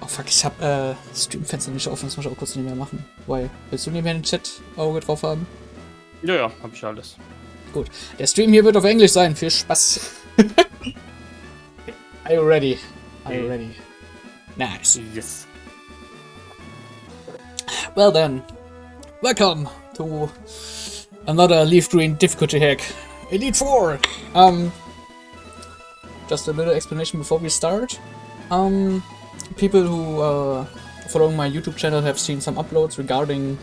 fuck, ich hab Streamfenster nicht offen, das muss ich auch kurz nicht mehr machen. Weil, willst du nebenher ein Chat-Auge drauf haben? Ja, hab ich alles. Gut, der Stream hier wird auf Englisch sein, viel Spaß. Are you ready? Are you ready? Nice. Yes. Well then, welcome to another LeafGreen Difficulty Hack. Elite 4! Just a little explanation before we start. People who following my YouTube channel have seen some uploads regarding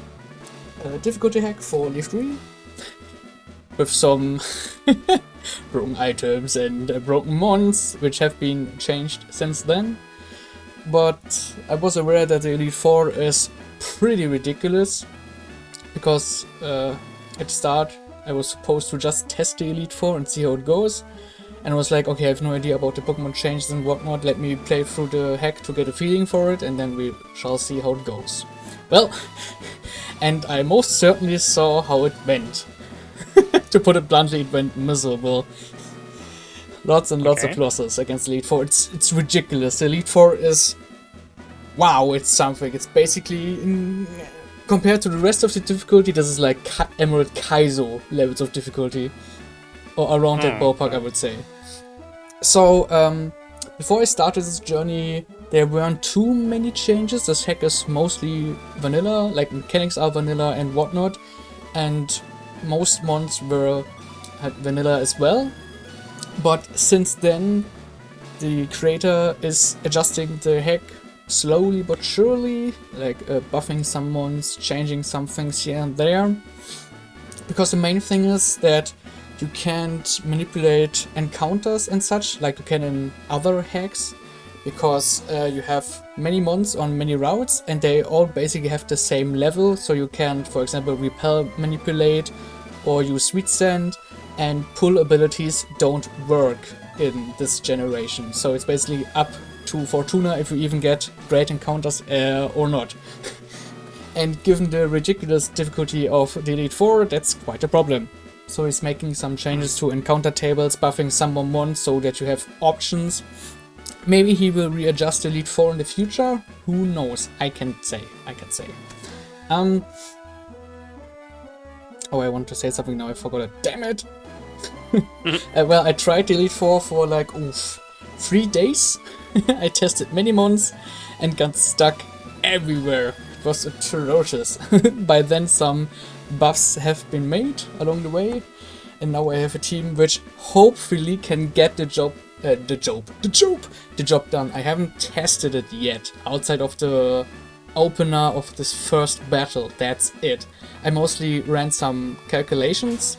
difficulty hack for LeafGreen. With some broken items and broken mons, which have been changed since then. But I was aware that the Elite 4 is pretty ridiculous, because at the start I was supposed to just test the Elite 4 and see how it goes. And I was like, okay, I have no idea about the Pokemon changes and whatnot, let me play through the hack to get a feeling for it, and then we shall see how it goes. Well, and I most certainly saw how it went. To put it bluntly, it went miserable. Lots and lots of losses against Elite 4. It's ridiculous. The Elite 4 is... wow, it's something. It's basically... compared to the rest of the difficulty, this is like Emerald Kaizo levels of difficulty. Or around that ballpark, I would say. So, before I started this journey, there weren't too many changes. This hack is mostly vanilla, like mechanics are vanilla and whatnot. And most mons had vanilla as well. But since then, the creator is adjusting the hack slowly but surely, like buffing some mons, changing some things here and there. Because the main thing is that you can't manipulate encounters and such like you can in other hacks, because you have many mons on many routes and they all basically have the same level, so you can, for example, repel, manipulate, or use sweet scent, and pull abilities don't work in this generation. So it's basically up to Fortuna if you even get great encounters or not. And given the ridiculous difficulty of the Elite 4, that's quite a problem. So he's making some changes to encounter tables, buffing some more mons so that you have options. Maybe he will readjust Elite 4 in the future. Who knows? I can't say. Oh, I wanted to say something now, I forgot it. Damn it! Well, I tried Elite 4 for like 3 days. I tested many mons and got stuck everywhere. It was atrocious. By then some buffs have been made along the way, and now I have a team which hopefully can get the job done. I haven't tested it yet, outside of the opener of this first battle. That's it. I mostly ran some calculations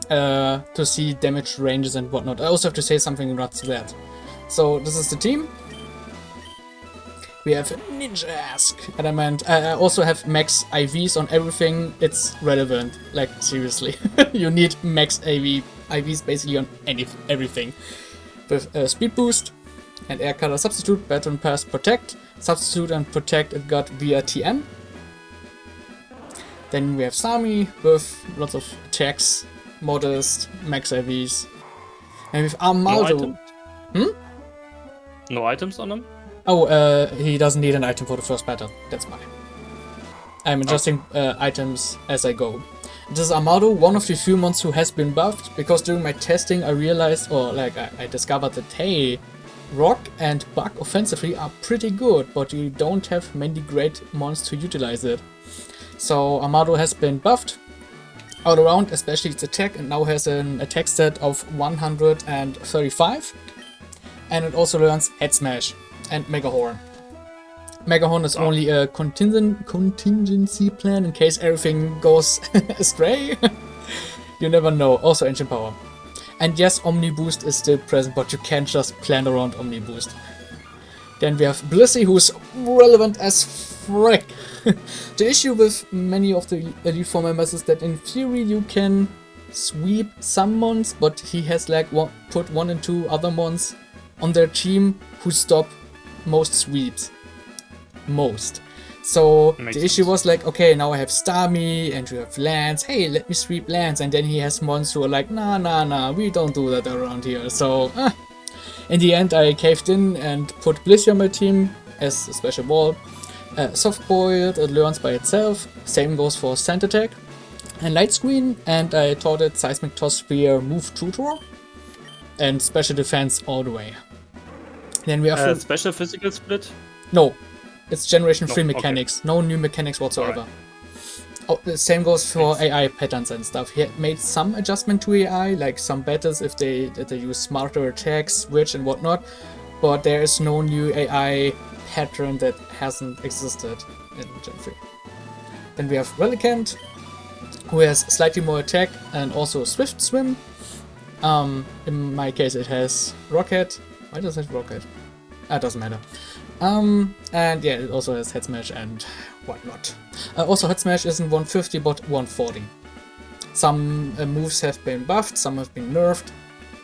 to see damage ranges and whatnot. I also have to say something in regards to that. So this is the team. We have Ninjask, and I also have max IVs on everything. It's relevant, like seriously. You need max IVs basically on everything. With speed boost and air color substitute, baton pass protect. Substitute and protect it got via TM. Then we have Sami with lots of attacks, modest, max IVs. And with Armaldo. No items on him? Oh, he doesn't need an item for the first battle. That's why. I'm adjusting items as I go. This is Armaldo, one of the few mons who has been buffed, because during my testing I realized, or like I discovered that, hey, Rock and Bug offensively are pretty good, but you don't have many great mons to utilize it. So Armaldo has been buffed all around, especially its attack, and now has an attack stat of 135. And it also learns Head Smash and Mega Horn. Mega Horn is only a contingency plan in case everything goes astray. You never know. Also Ancient Power. And yes, Omni Boost is still present, but you can't just plan around Omni Boost. Then we have Blissey, who's relevant as frick. The issue with many of the Elite 4 members is that in theory you can sweep some mons, but he has like put 1 and 2 other mons on their team who stop most sweeps. So the issue was like, okay, now I have Starmie and you have Lance. Hey, let me sweep Lance. And then he has mons who are like, nah, we don't do that around here. So in the end, I caved in and put Blissey on my team as a special wall. Soft boiled, it learns by itself. Same goes for sand attack and light screen. And I taught it seismic toss spear, move tutor, and special defense all the way. Then we have special physical split. No, it's generation 3 No, mechanics. No new mechanics whatsoever. Right. Oh, the same goes for AI patterns and stuff. He made some adjustment to AI, like some battles if they use smarter attacks, switch and whatnot. But there is no new AI pattern that hasn't existed in Gen 3. Then we have Relicant, who has slightly more attack and also Swift Swim. In my case it has Rocket. Why does it have Rocket? It doesn't matter. And yeah, it also has Head Smash and whatnot. Also, Head Smash isn't 150 but 140. Some moves have been buffed, some have been nerfed,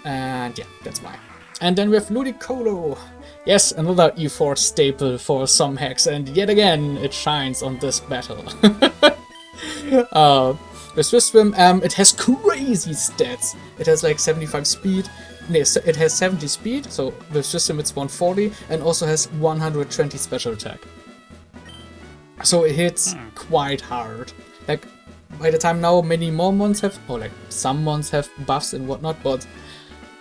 and yeah, that's why. And then we have Ludicolo. Yes, another E4 staple for some hacks, and yet again, it shines on this battle. With Swift Swim, it has crazy stats. It has like 75 speed. It has 70 speed, so with Swift Swim it's 140, and also has 120 special attack. So it hits quite hard. Like, by the time now many more mons have, or like some mons have buffs and whatnot, but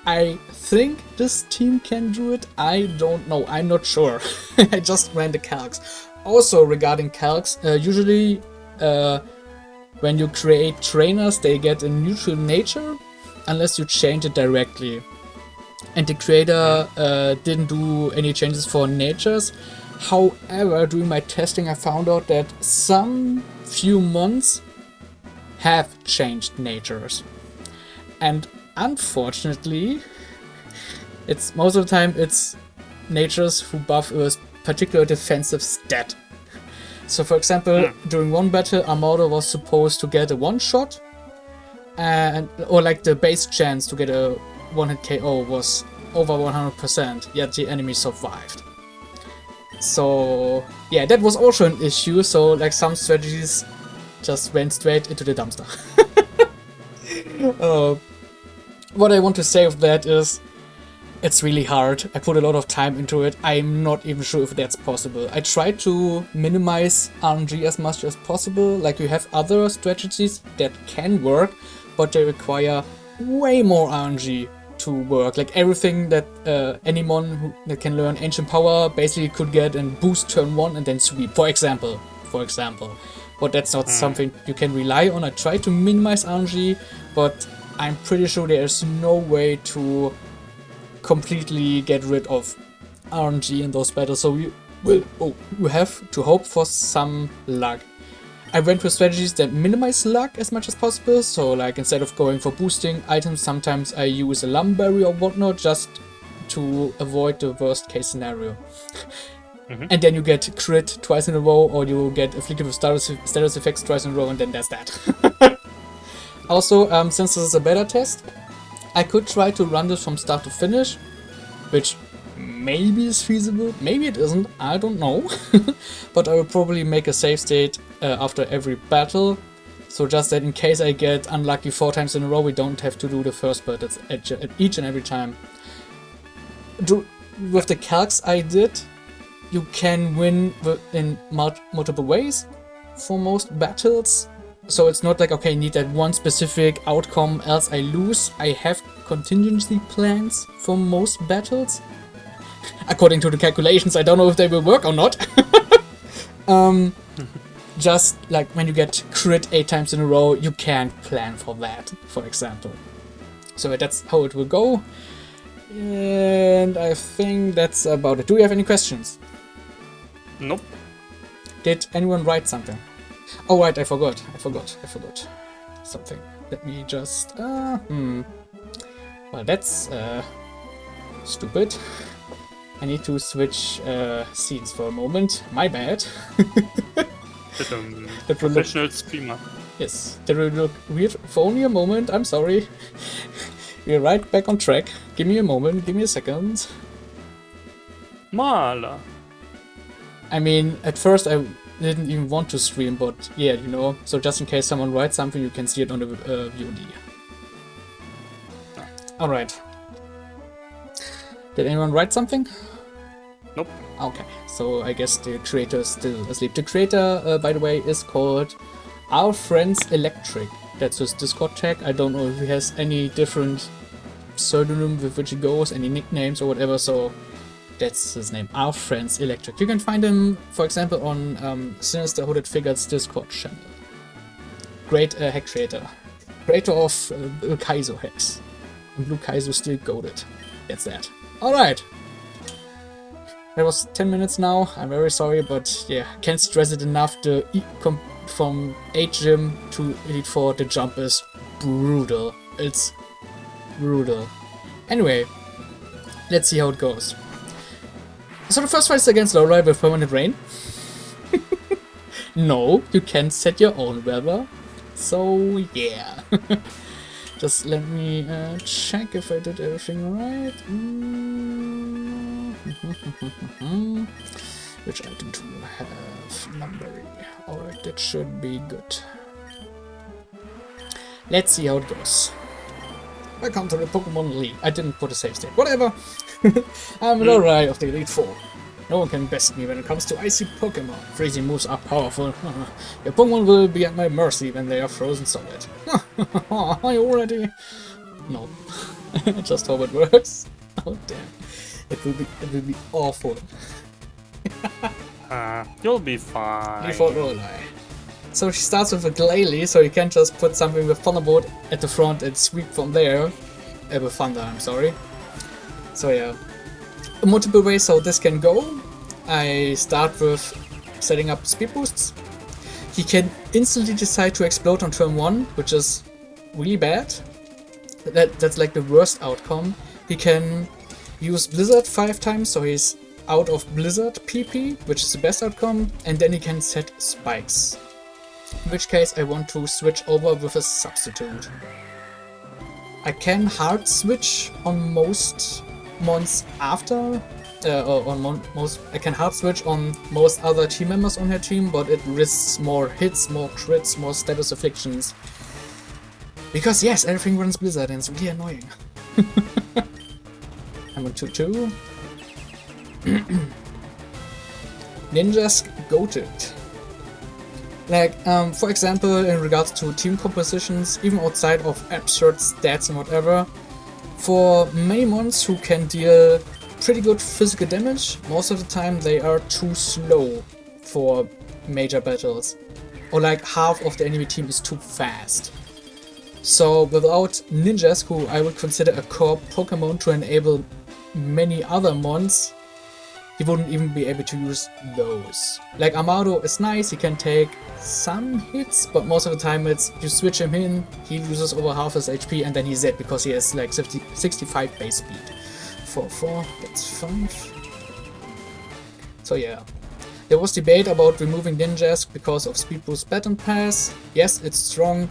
I think this team can do it. I don't know, I'm not sure. I just ran the calcs. Also regarding calcs, usually when you create trainers they get a neutral nature unless you change it directly. And the creator didn't do any changes for natures. However, during my testing I found out that some few mons have changed natures. And unfortunately, it's most of the time it's natures who buff a particular defensive stat. So for example, during one battle Armaldo was supposed to get a one-shot, or like the base chance to get a one-hit KO was over 100%, yet the enemy survived. So yeah, that was also an issue, so like some strategies just went straight into the dumpster. What I want to say of that is, it's really hard. I put a lot of time into it. I'm not even sure if that's possible. I try to minimize RNG as much as possible. Like, you have other strategies that can work, but they require way more RNG to work. Like, everything that anyone that can learn Ancient Power basically could get and boost turn 1 and then sweep, for example. But that's not something you can rely on. I try to minimize RNG, but I'm pretty sure there's no way to completely get rid of RNG in those battles, so you have to hope for some luck. I went with strategies that minimize luck as much as possible, so like instead of going for boosting items, sometimes I use a lumberry or whatnot just to avoid the worst case scenario. And then you get crit twice in a row, or you get afflicted with status effects twice in a row, and then that's that. Also, since this is a beta test, I could try to run this from start to finish, which maybe is feasible, maybe it isn't, I don't know. But I will probably make a save state after every battle, so just that in case I get unlucky 4 times in a row, we don't have to do the first battles at each and every time. With the calcs I did, you can win in multiple ways for most battles. So it's not like, okay, I need that one specific outcome, else I lose. I have contingency plans for most battles. According to the calculations, I don't know if they will work or not. Just like when you get crit 8 times in a row, you can't plan for that, for example. So that's how it will go. And I think that's about it. Do you have any questions? Nope. Did anyone write something? Oh right, I forgot something. Let me just... Well, that's stupid. I need to switch scenes for a moment. My bad. The professional streamer. Yes, that will look weird for only a moment. I'm sorry. We're right back on track. Give me a moment, give me a second. Mala. I mean, at first I didn't even want to stream, but yeah, you know, so just in case someone writes something, you can see it on the VOD. Alright. Did anyone write something? Nope. Okay, so I guess the creator is still asleep. The creator, by the way, is called Our Friends Electric. That's his Discord tag. I don't know if he has any different pseudonym with which he goes, any nicknames or whatever, so that's his name, Our Friends Electric. You can find him, for example, on Sinister Hooded Figure's Discord channel. Great hack creator. Creator of Blue Kaizo hacks. And Blue Kaizo still goated. That's that. Alright. That was 10 minutes now. I'm very sorry, but yeah, can't stress it enough. From 8 gym to Elite 4, the jump is brutal. It's brutal. Anyway, let's see how it goes. So the first fight is against Lowlight with permanent rain. No, you can set your own weather. So yeah. Just let me check if I did everything right. Which item do you have? Numbering. Alright, that should be good. Let's see how it goes. Welcome to the Pokemon League. I didn't put a save state. Whatever. I'm an Lowlight of the Elite 4. No one can best me when it comes to icy Pokemon. Freezing moves are powerful. Your Pokemon will be at my mercy when they are frozen solid. Are you ready? No. Just hope it works. Oh damn. It will be awful. You'll be fine. Default Lowlight. So she starts with a Glalie, so you can't just put something with Thunderbolt at the front and sweep from there. With Thunder, I'm sorry. So yeah. Multiple ways how this can go. I start with setting up speed boosts. He can instantly decide to explode on turn 1, which is really bad. That's like the worst outcome. He can use Blizzard 5 times, so he's out of Blizzard PP, which is the best outcome, and then he can set spikes. In which case I want to switch over with a substitute. I can hard switch on most mons after, I can hard switch on most other team members on her team, but it risks more hits, more crits, more status afflictions. Because yes, everything runs Blizzard and it's really annoying. I'm on 2-2. Ninjask goated. Like, for example, in regards to team compositions, even outside of absurd stats and whatever, for many mons who can deal pretty good physical damage, most of the time they are too slow for major battles. Or like half of the enemy team is too fast. So without Ninjask, who I would consider a core Pokemon to enable many other mons, he wouldn't even be able to use those. Like Armaldo is nice, he can take some hits, but most of the time it's you switch him in, he loses over half his HP and then he's dead because he has like 65 base speed. 4-4, that's 5. So yeah. There was debate about removing Ninjask because of Speed Boost Baton Pass. Yes, it's strong,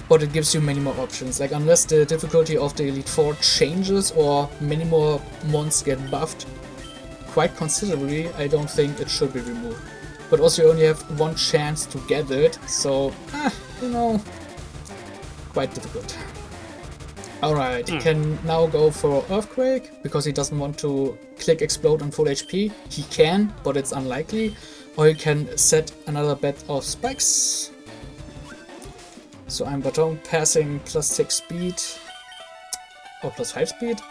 but it gives you many more options. Like unless the difficulty of the Elite 4 changes or many more mons get buffed quite considerably, I don't think it should be removed. But also you only have one chance to get it, so, you know, quite difficult. Alright, he can now go for Earthquake, because he doesn't want to click Explode on full HP. He can, but it's unlikely. Or he can set another bet of Spikes. So I'm Baton passing +6 speed, or +5 speed?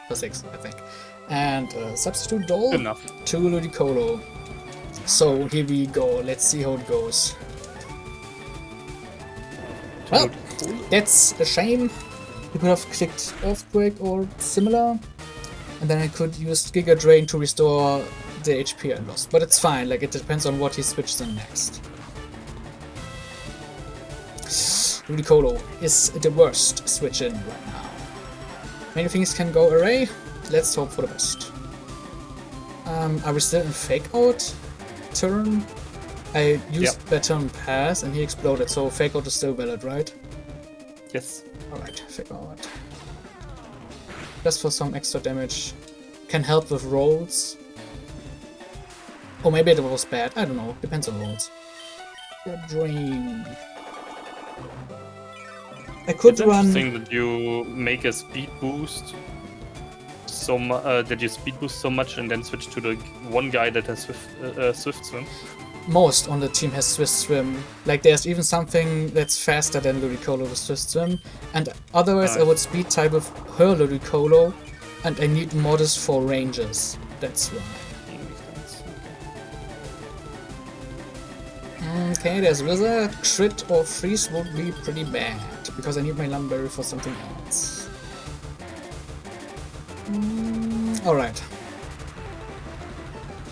+6, I think. And substitute Doll to Ludicolo. So here we go, let's see how it goes. Well, that's a shame. You could have clicked Earthquake or similar, and then I could use Giga Drain to restore the HP I lost. But it's fine, like it depends on what he switches in next. Ludicolo is the worst switch in right now. Many things can go array. Let's hope for the best. Are we still in Fake Out turn? I used Baton Pass and he exploded, so Fake Out is still valid, right? Yes. Alright, Fake Out. Just for some extra damage. Can help with rolls. Or maybe it was bad, I don't know, depends on rolls. Drain. I could it's run. Interesting that you make a speed boost did you speed boost so much and then switch to the one guy that has swift swim? Most on the team has Swift Swim. Like there's even something that's faster than Ludicolo with Swift Swim. And otherwise I would speed type with her Ludicolo. And I need Modest for ranges. That's why. Okay, there's Wizard. Crit or freeze would be pretty bad. Because I need my Lumberry for something else. Alright.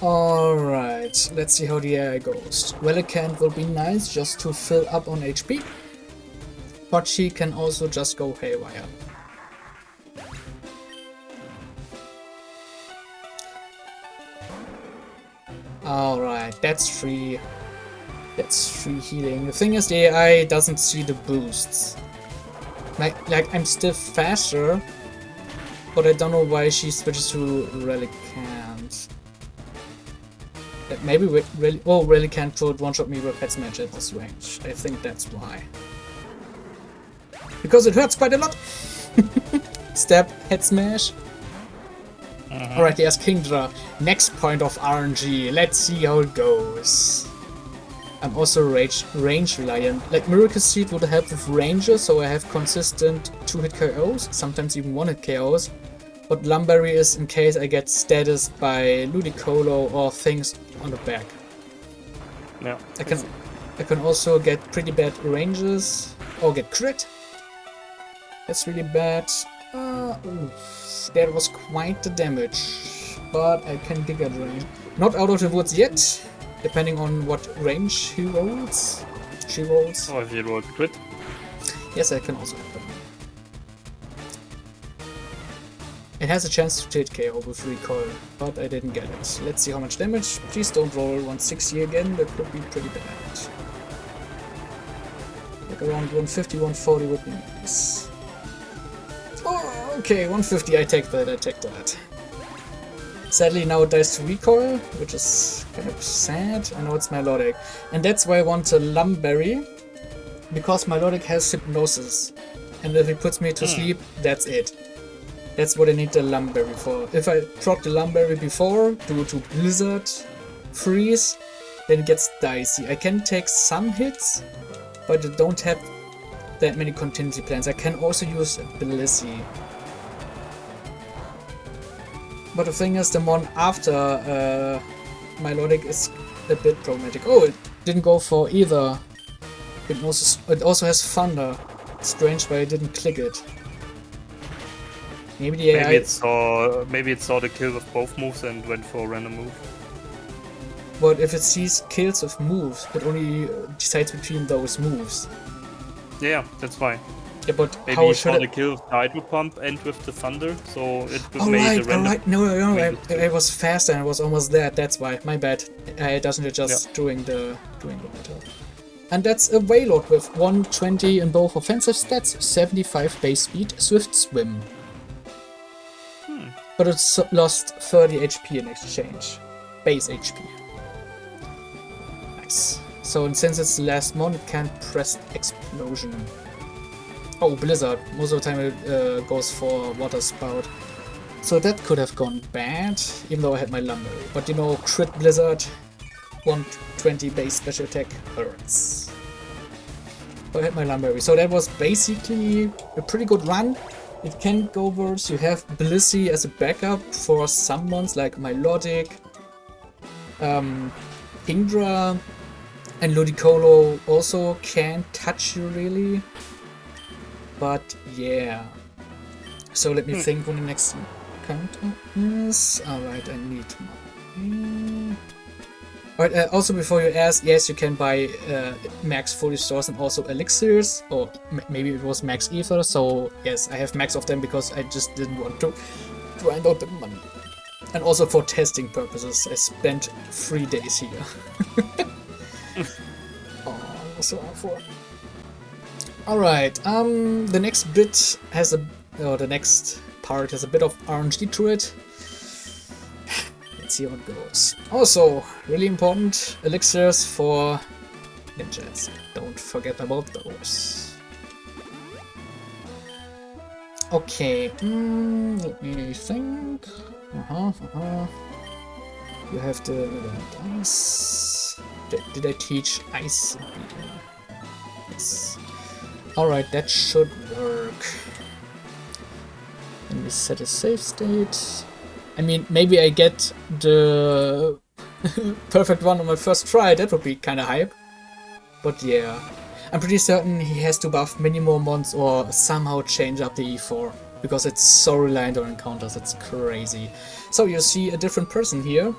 Alright, let's see how the AI goes. Relicanth will be nice just to fill up on HP, but she can also just go haywire. Alright, that's free. That's free healing. The thing is, the AI doesn't see the boosts. Like I'm still faster, but I don't know why she switches to Relicanth. Maybe Relicanth could one-shot me with Head Smash at this range. I think that's why. Because it hurts quite a lot! Stab, Head Smash. Alright, there's Kingdra. Next point of RNG. Let's see how it goes. I'm also range reliant. Like Miracle Seed would help with ranges, so I have consistent 2-hit KOs, sometimes even 1-hit KOs. But Lumberry is in case I get status by Ludicolo or things on the back. Yeah. I can also get pretty bad ranges or get crit. That's really bad. That was quite the damage, but I can Giga Drain. Not out of the woods yet, depending on what range she rolls. Or if you roll crit. Yes, I can also have that. It has a chance to hit KO with recoil, but I didn't get it. Let's see how much damage. Please don't roll 160 again, that could be pretty bad. Like around 150, 140 would be nice. Oh, okay, 150, I take that. Sadly now it dies to recoil, which is kind of sad. I know it's Melodic. And that's why I want a Lumberry, because Melodic has Hypnosis. And if it puts me to sleep, that's it. That's what I need the Lumberry for. If I proc the Lumberry before, due to Blizzard, Freeze, then it gets dicey. I can take some hits, but I don't have that many contingency plans. I can also use Blissey. But the thing is, the mon after Melodic is a bit problematic. Oh, it didn't go for either Hypnosis. It also has Thunder. Strange why I didn't click it. Maybe the AI... Maybe it saw the kill with both moves and went for a random move. But if it sees kills with moves, it only decides between those moves. Yeah, that's fine. Yeah, but maybe how you should saw the kill with the Hydro Pump and with the Thunder, so it made a random... Alright, no, I was faster and I was almost there, that's why, my bad. I doesn't adjust during the battle. And that's a Wailord with 120 in both offensive stats, 75 base speed, Swift Swim. But it's lost 30 HP in exchange. Base HP. Nice. So since it's the last mon, it can't press Explosion. Oh, Blizzard. Most of the time it goes for Water Spout. So that could have gone bad, even though I had my Lumberry. But you know, crit Blizzard, 120 base special attack hurts. So I had my Lumberry. So that was basically a pretty good run. It can go worse. You have Blissey as a backup for some mons like Melodic, Kingdra, and Ludicolo also can't touch you really. But yeah. So let me think when the next counter is. Alright, I need more. Alright, also before you ask, yes, you can buy max fully stores and also elixirs, or maybe it was max ether, so yes, I have max of them because I just didn't want to grind out the money. And also for testing purposes, I spent 3 days here. Oh, so awful. Alright, the next bit has the next part has a bit of RNG to it. Let's see how it goes. Also, really important, elixirs for Ninjask. Don't forget about those. Okay, let me think. You have the ice. Did I teach ice? Yes. Alright, that should work. Let me set a save state. I mean, maybe I get the perfect one on my first try. That would be kind of hype. But yeah. I'm pretty certain he has to buff many more mons or somehow change up the E4, because it's so reliant on encounters, it's crazy. So you see a different person here.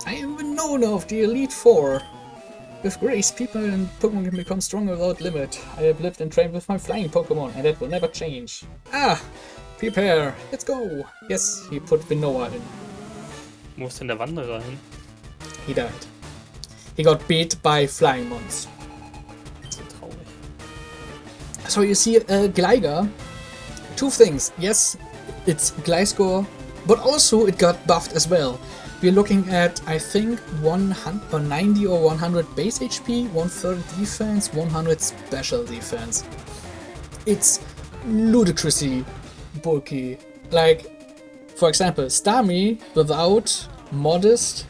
I am an owner of the Elite Four. With grace, people and Pokemon can become stronger without limit. I have lived and trained with my flying Pokemon, and that will never change. Ah! Prepare! Let's go! Yes, he put Vinoa in. Wo ist denn der Wanderer hin? He died. He got beat by flying mons. So you see Gligar, two things. Yes, it's Gliscor, but also it got buffed as well. We're looking at, I think, 190 or 100 base HP, 130 defense, 100 special defense. It's ludicrously bulky. Like, for example, Starmie without Modest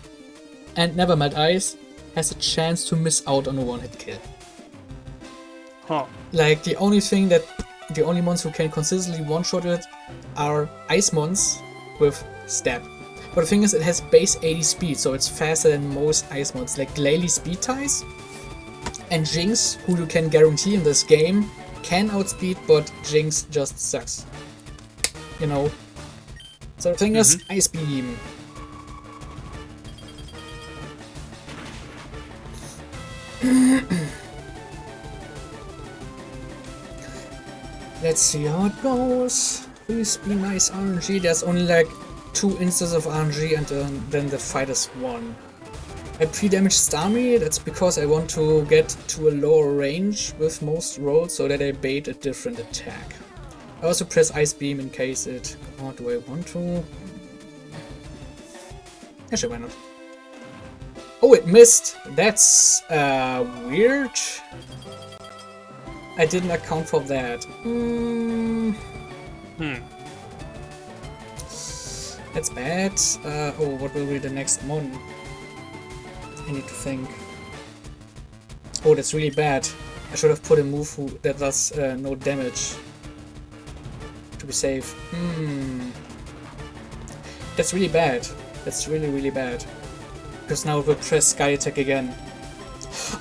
and Never Melt Ice has a chance to miss out on a one-hit kill. Huh. Like, the only mons who can consistently one-shot it are Ice Mons with Stab. But the thing is, it has base 80 speed, so it's faster than most Ice Mons, like Glalie Speed Ties. And Jinx, who you can guarantee in this game, can outspeed, but Jinx just sucks. You know? So the thing is, Ice Beam. Let's see how it goes. Please be nice RNG. There's only like 2 instances of RNG and then the fight is won. I pre-damaged Starmie, that's because I want to get to a lower range with most rolls so that I bait a different attack. I also press Ice Beam in case it... Oh, do I want to? Actually, why not? Oh, it missed! That's weird. I didn't account for that. That's bad. Oh, what will be the next mon? I need to think. Oh, that's really bad. I should have put a move that does no damage. To be safe. That's really bad. That's really, really bad. Because now it will press Sky Attack again.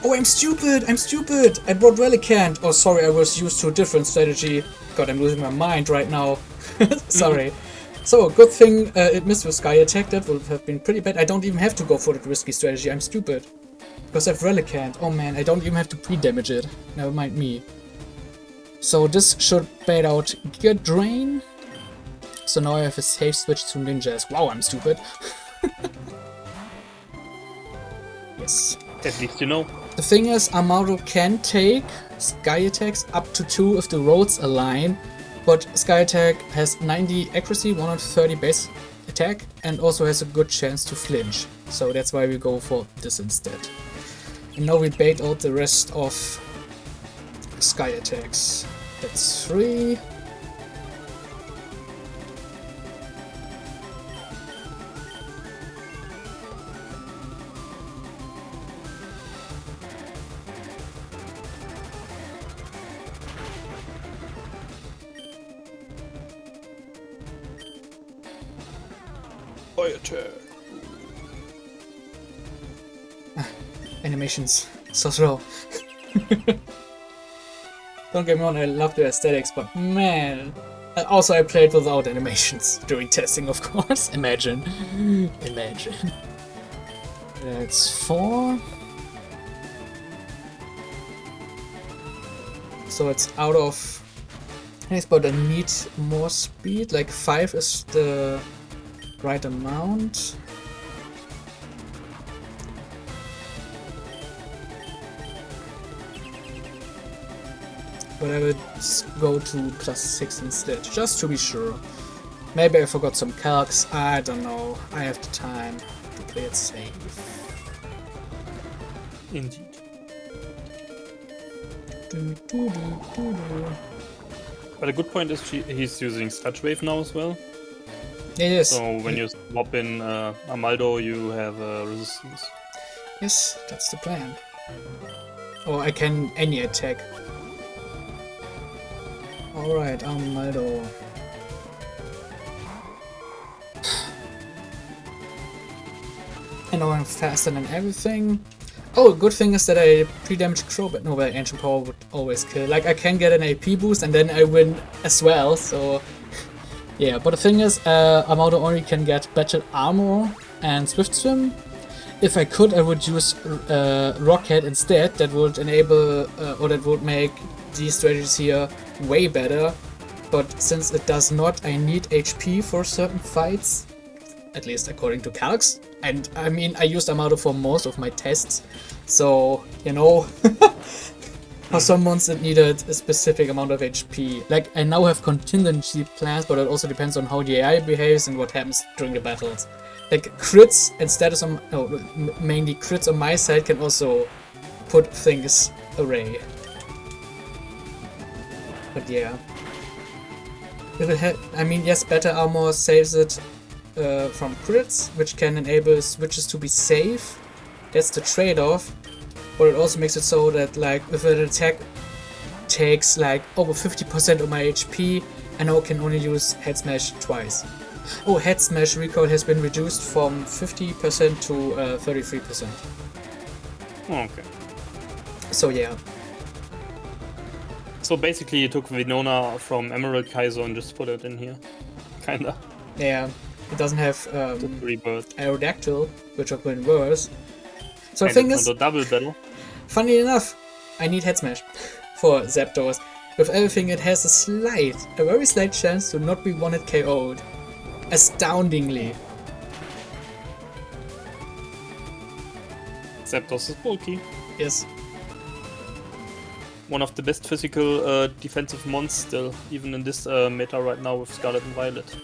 Oh, I'm stupid! I'm stupid! I brought Relicanth! Oh, sorry, I was used to a different strategy. God, I'm losing my mind right now. Sorry. So, good thing it missed with Sky Attack. That would have been pretty bad. I don't even have to go for that risky strategy. I'm stupid. Because I have Relicanth. Oh man, I don't even have to pre-damage it. Never mind me. So this should bait out Giga Drain. So now I have a safe switch to Ninjask. Wow, I'm stupid. Yes. At least you know. The thing is, Armaldo can take Sky Attacks up to 2 if the roads align, but Sky Attack has 90 accuracy, 130 base attack, and also has a good chance to flinch. So that's why we go for this instead. And now we bait out the rest of Sky Attacks. That's 3. Animations, so slow. Don't get me wrong, I love the aesthetics, but man. Also, I played without animations during testing, of course. Imagine. Imagine. That's 4. So it's out of... Yes, but I need more speed. Like 5 is the right amount. But I would go to +6 instead, just to be sure. Maybe I forgot some calcs, I don't know. I have the time to play it safe. Indeed. But a good point is he's using Sludge Wave now as well. Yes. So when you swap in Armaldo, you have resistance. Yes, that's the plan. Or I can any attack. Alright, Armaldo. And now I'm faster than everything. Oh, good thing is that I pre-damage Crow, but no, well, Ancient Power would always kill. Like, I can get an AP boost and then I win as well, so... Yeah, but the thing is, Armaldo only can get Battle Armor and Swift Swim. If I could, I would use Rockhead instead. That would enable, or that would make these strategies here way better. But since it does not, I need HP for certain fights. At least according to calcs. And I mean, I used Armaldo for most of my tests. So, you know, for some months it needed a specific amount of HP. Like, I now have contingency plans, but it also depends on how the AI behaves and what happens during the battles. Like, crits and status on, no, mainly crits on my side can also put things array. But yeah. If it had, I mean, yes, better armor saves it from crits, which can enable switches to be safe. That's the trade-off. But it also makes it so that, like, if an attack takes like over 50% of my HP, I now can only use Head Smash twice. Oh, Head Smash recoil has been reduced from 50% to 33%. Okay. So yeah. So basically you took Venona from Emerald Kaiser and just put it in here. Kinda. Yeah. It doesn't have Rebirth. Aerodactyl, which would have been worse. So And the thing it's is, not a double battle. funny enough, I need Head Smash for Zapdos. With everything, it has a very slight chance to not be one-hit KO'd. Astoundingly. Zapdos is bulky. Yes. One of the best physical defensive mons still, even in this meta right now with Scarlet and Violet.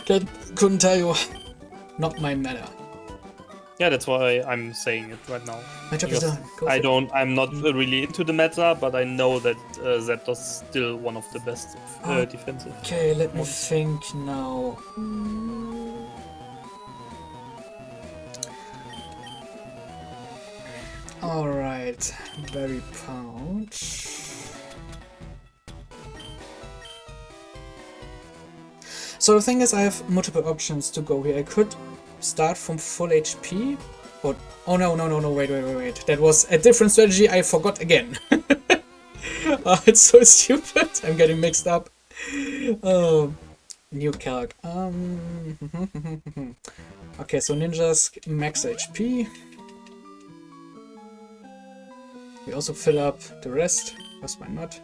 Couldn't tell you. Not my meta. Yeah, that's why I'm saying it right now. My job is done. Go I for don't. I'm not really into the meta, but I know that Zapdos is still one of the best defensive. Okay, let me mons. think now. Alright, Berry Pouch. So the thing is, I have multiple options to go here. I could start from full HP, but oh no, wait. That was a different strategy. I forgot again. Oh, it's so stupid. I'm getting mixed up. Oh, new calc. Okay, so Ninjask max HP. We also fill up the rest, because why not?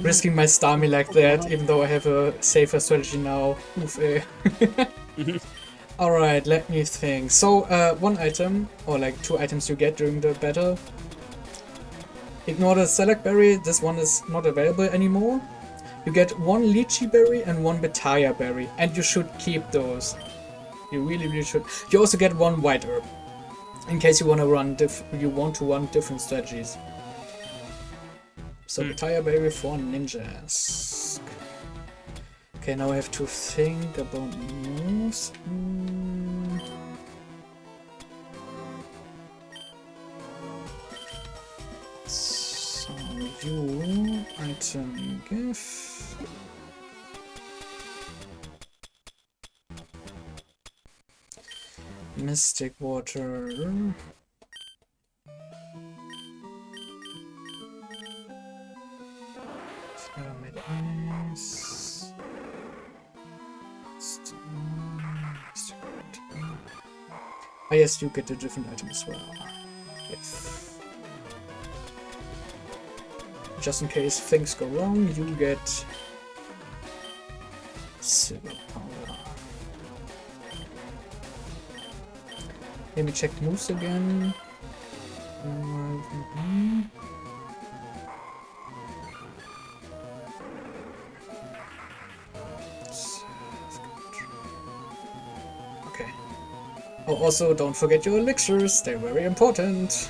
Risking my Starmie like that, even though I have a safer strategy now. Oof, eh. Alright, let me think. So, one item, or like 2 items you get during the battle. Ignore the Select Berry, this one is not available anymore. You get 1 Lychee Berry and 1 Betaya Berry, and you should keep those. You really should. You also get 1 White Herb, in case you want to run different strategies. So Betaya Berry for Ninjask. Okay, now I have to think about moves. So you item gift. Mystic Water. Nice. Oh yes, you get a different item as well. Yes. Just in case things go wrong, you get silver powder. Let me check moves again. Oh, also, don't forget your elixirs, they're very important.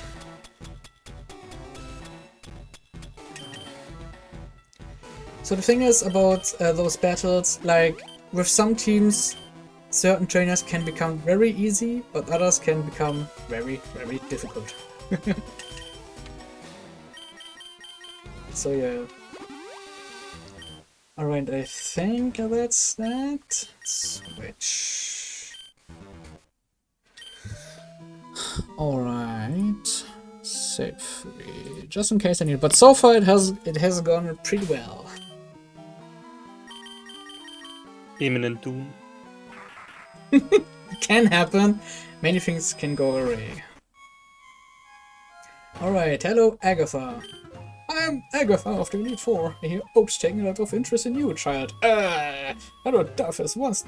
So the thing is about those battles, like, with some teams, certain trainers can become very easy, but others can become very, very difficult. So yeah. Alright, I think that's that. Switch. Alright. Save free. Just in case I need it. But so far it has gone pretty well. Imminent doom. Can happen. Many things can go awry. Alright, hello Agatha. I'm Agatha of the Elite Four. I hear Oak's taking a lot of interest in you, child. Hello, Duff was once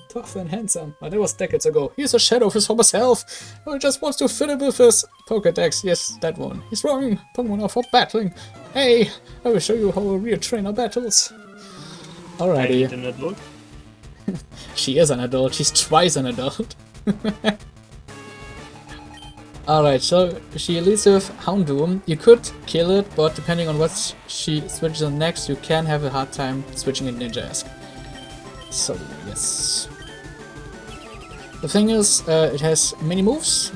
tough and handsome, but that was decades ago. He's a shadow of his former self. He just wants to fill him with his Pokedex. Yes, that one. He's wrong. Pokemon are for battling. Hey, I will show you how a real trainer battles. Alrighty. An adult? She is an adult. She's twice an adult. Alright, so she leads with Houndoom. You could kill it, but depending on what she switches on next, you can have a hard time switching in Ninjask. So, yes. The thing is, it has many moves.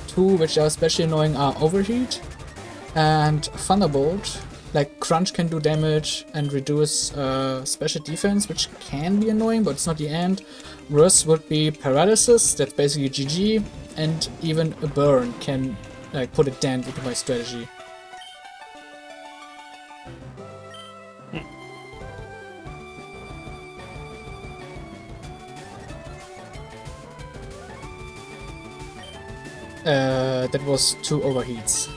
Two which are especially annoying are Overheat and Thunderbolt. Like, Crunch can do damage and reduce special defense, which can be annoying, but it's not the end. Worse would be Paralysis, that's basically GG. And even a burn can like put a dent into my strategy. That was 2 overheats.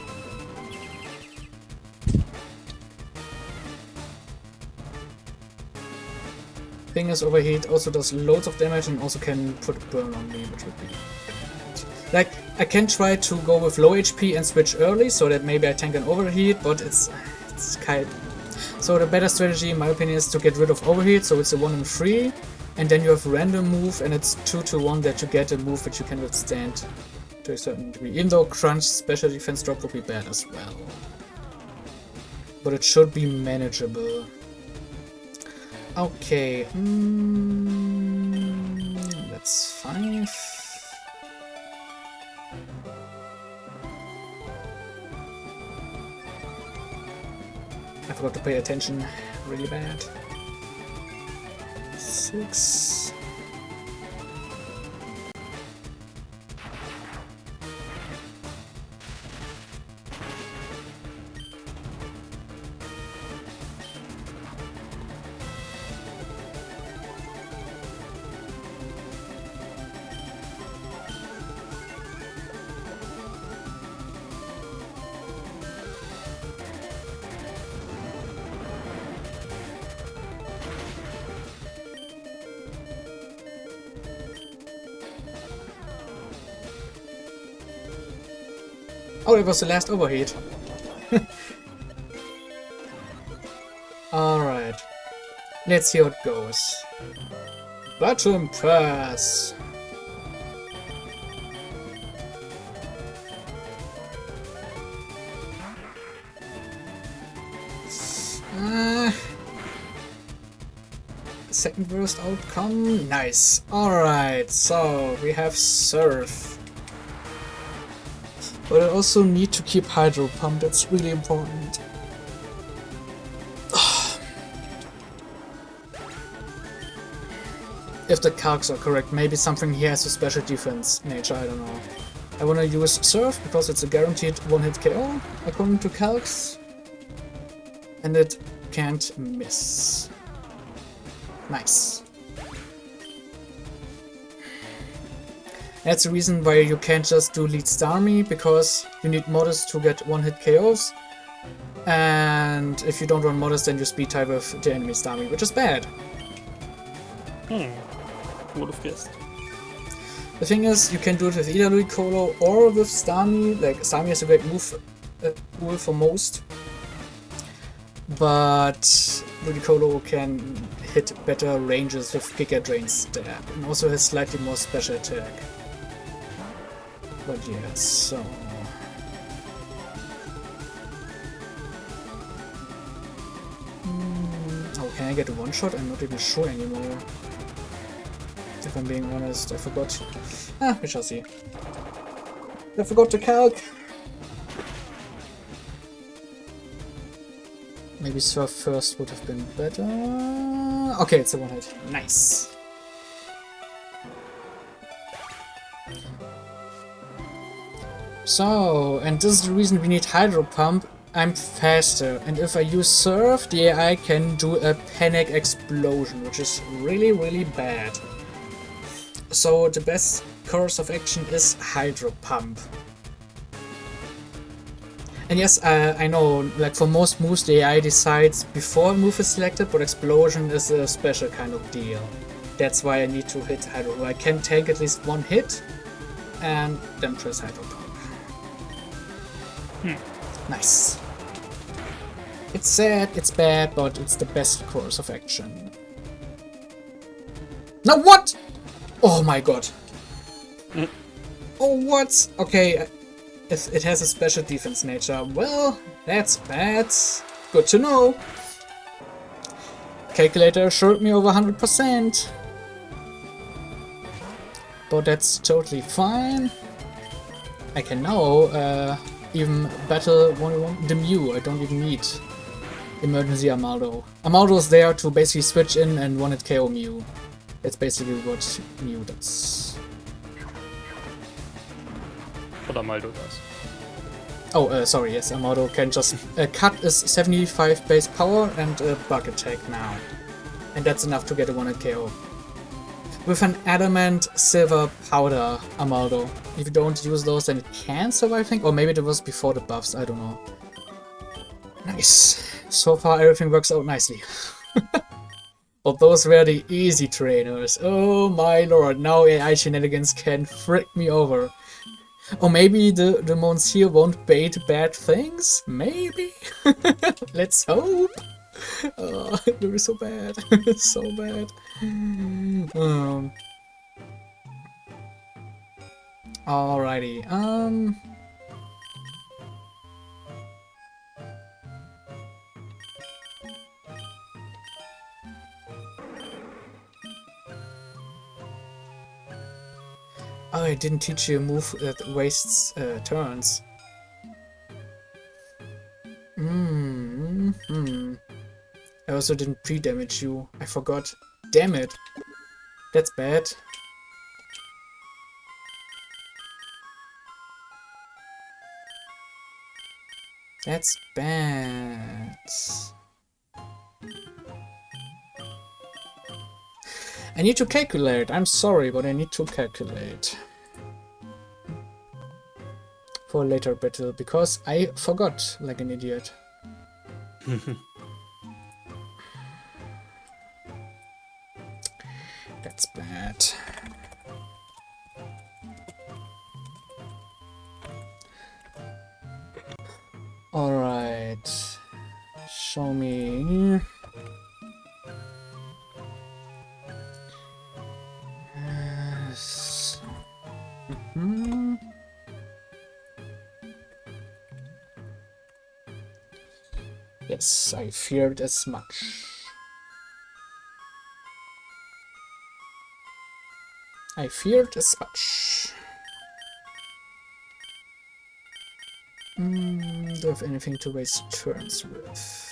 Thing is, overheat also does loads of damage and also can put a burn on me, which would be like, I can try to go with low HP and switch early, so that maybe I tank an overheat, but it's kind. So the better strategy, in my opinion, is to get rid of overheat, so it's a 1 in 3, and then you have a random move, and it's 2 to 1 that you get a move which you can withstand to a certain degree. Even though Crunch special defense drop would be bad as well, but it should be manageable. Okay, that's 5. I forgot to pay attention really bad. 6. Oh, it was the last overheat. Alright. Let's see how it goes. Bottom pass. Second worst outcome. Nice. Alright, so we have Surf. But I also need to keep Hydro Pump, that's really important. If the calcs are correct, maybe something here has a special defense nature, I don't know. I wanna use Surf because it's a guaranteed 1-hit KO according to calcs. And it can't miss. Nice. That's the reason why you can't just do Lead Starmie, because you need Modest to get 1-hit KOs. And if you don't run Modest, then you speed tie with the enemy Starmie, which is bad. Would have guessed. The thing is, you can do it with either Ludicolo or with Starmie. Like, Starmie is a great move tool for most. but Ludicolo can hit better ranges with Giga Drain stab, and also has slightly more special attack. But yeah, so... Oh, can I get a one-shot? I'm not even sure anymore. If I'm being honest, I forgot. Ah, we shall see. I forgot to calc! Maybe Surf first would have been better. Okay, it's a one hit. Nice. So, and this is the reason we need Hydro Pump. I'm faster, and if I use Surf, the AI can do a Panic Explosion, which is really, really bad. So the best course of action is Hydro Pump. And yes, I know, like for most moves the AI decides before a move is selected, but Explosion is a special kind of deal. That's why I need to hit Hydro. I can take at least one hit, and then press Hydro Pump. Nice. It's sad, it's bad, but it's the best course of action. Now what? Oh my god. Oh what? Okay. It has a special defense nature. Well, that's bad. Good to know. Calculator assured me over 100%. But that's totally fine. I can now even battle the Mew. I don't even need Emergency Armaldo. Armaldo is there to basically switch in and one-hit KO Mew. That's basically what Mew does. What Armaldo does. Oh, sorry, yes, Armaldo can just... cut is 75 base power and a bug attack now. And that's enough to get a one-hit KO. With an Adamant Silver Powder Armaldo. If you don't use those, then it can survive, I think. Or maybe it was before the buffs, I don't know. Nice. So far everything works out nicely. But those were the easy trainers. Oh my lord, now AI shenanigans can frick me over. Or maybe the mons here won't bait bad things? Maybe? Let's hope! Oh, it will be so bad. So bad. Alrighty, Oh, I didn't teach you a move that wastes turns. I also didn't pre-damage you. I forgot. Damn it. That's bad. That's bad. I need to calculate. I'm sorry, but I need to calculate. For a later battle, because I forgot like an idiot. That's bad. Alright. Show me. Yes. Yes, I feared as much. I feared as much. Do I have anything to waste turns with?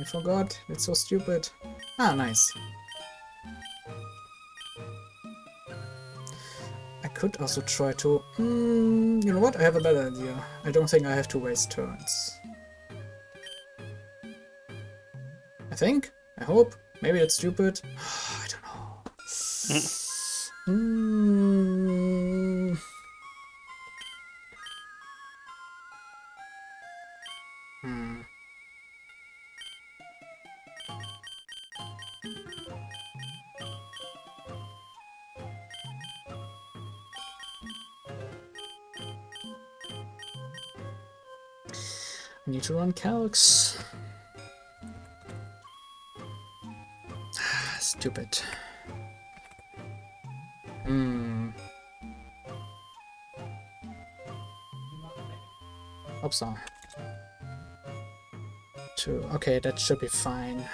I forgot. It's so stupid. Ah, nice. I could also try to... you know what? I have a better idea. I don't think I have to waste turns. I think? I hope? Maybe it's stupid? I don't know. Hmm. I need to run calcs. Stupid. Oops. Okay, that should be fine.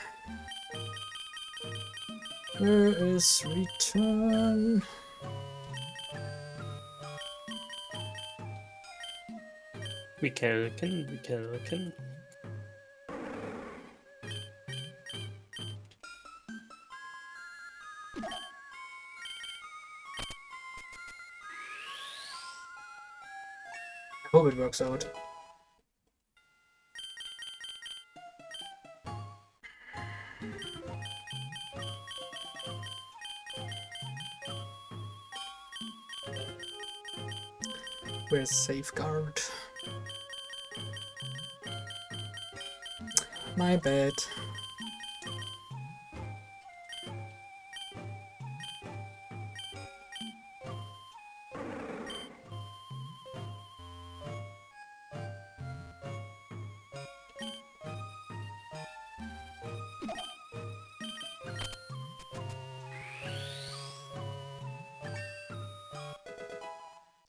Where is return? We can. I hope it works out. Where's safeguard? My bad.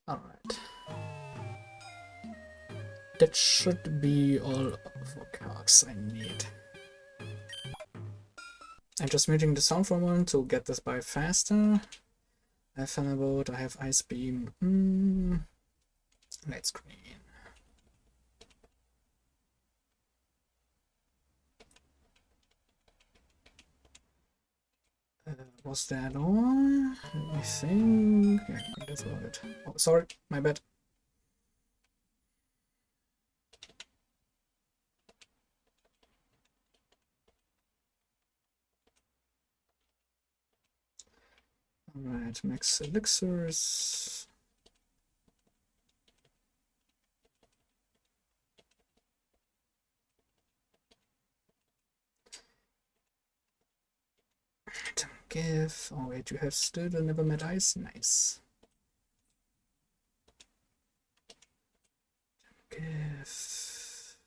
Alright. That should be all for calcs I need. I'm just muting the sound for a moment to get this by faster. I have Thunderbolt, I have Ice Beam. Let's green. Was that all? Let me think. Yeah, that's about it. Oh, sorry, my bad. Alright, max elixirs. Don't give. Oh wait, you have still never met ice. Nice. Don't give.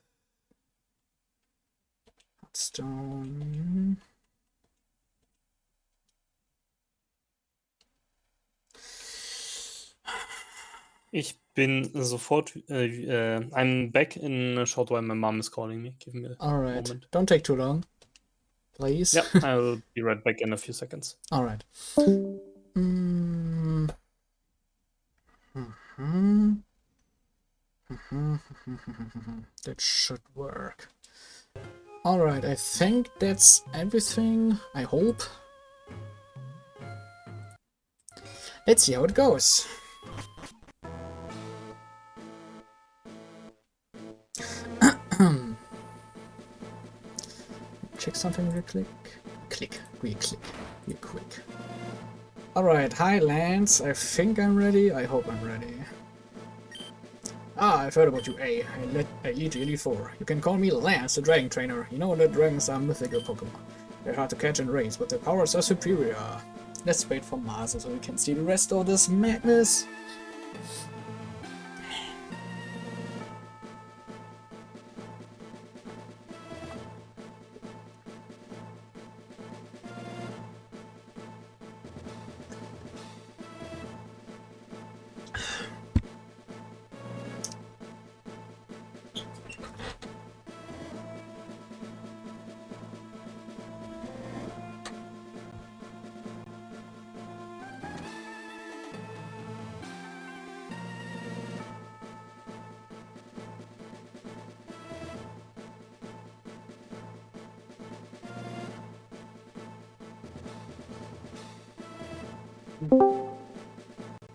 Hotstone. Ich bin sofort. I'm back in a short while. My mom is calling me. Give me a moment. Don't take too long, please. Yeah, I will be right back in a few seconds. All right. That should work. All right, I think that's everything. I hope. Let's see how it goes. Check something real quick. Real quick. Alright, hi Lance. I think I'm ready. I hope I'm ready. Ah, I've heard about you, A. I lead Elite 4. You can call me Lance, the Dragon Trainer. You know that dragons are mythical Pokemon. They're hard to catch and raise, but their powers are superior. Let's wait for Master so we can see the rest of this madness.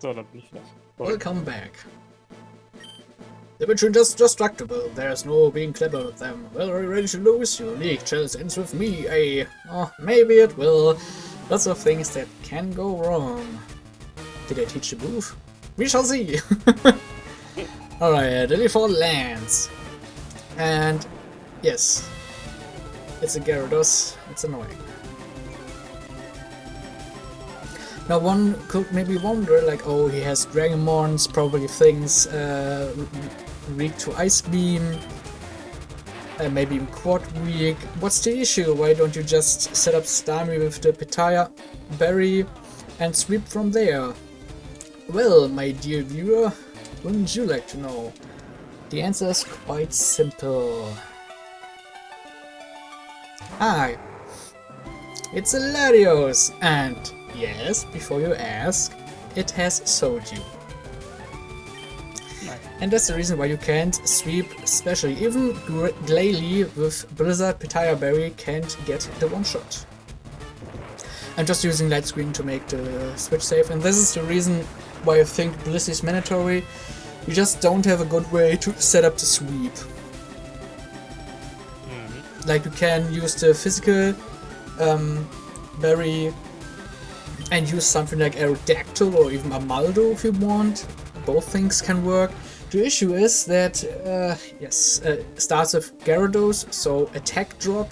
So, da bin ich wieder. Welcome back. The Witcher is destructible. There's no being clever with them. Well, are you ready to lose? Your league challenge ends with me, Oh, maybe it will. Lots of things that can go wrong. Did I teach the move? We shall see! Alright, the default lands. And yes, it's a Gyarados, it's annoying. Now one could maybe wonder, like, oh, he has Dragon Mons, probably things weak to Ice Beam, maybe Quad weak. What's the issue? Why don't you just set up Starmie with the Pitaya Berry and sweep from there? Well, my dear viewer, wouldn't you like to know? The answer is quite simple. Hi, it's a Latios, and yes, before you ask, it has Soju. Nice. And that's the reason why you can't sweep, especially even Glalie with Blizzard Pitaya Berry can't get the one-shot. I'm just using light screen to make the switch safe, and this is the reason why I think Bliss is mandatory. You just don't have a good way to set up the sweep. Like, you can use the physical berry and use something like Aerodactyl or even Armaldo if you want. Both things can work. The issue is that, starts with Gyarados, so attack drop,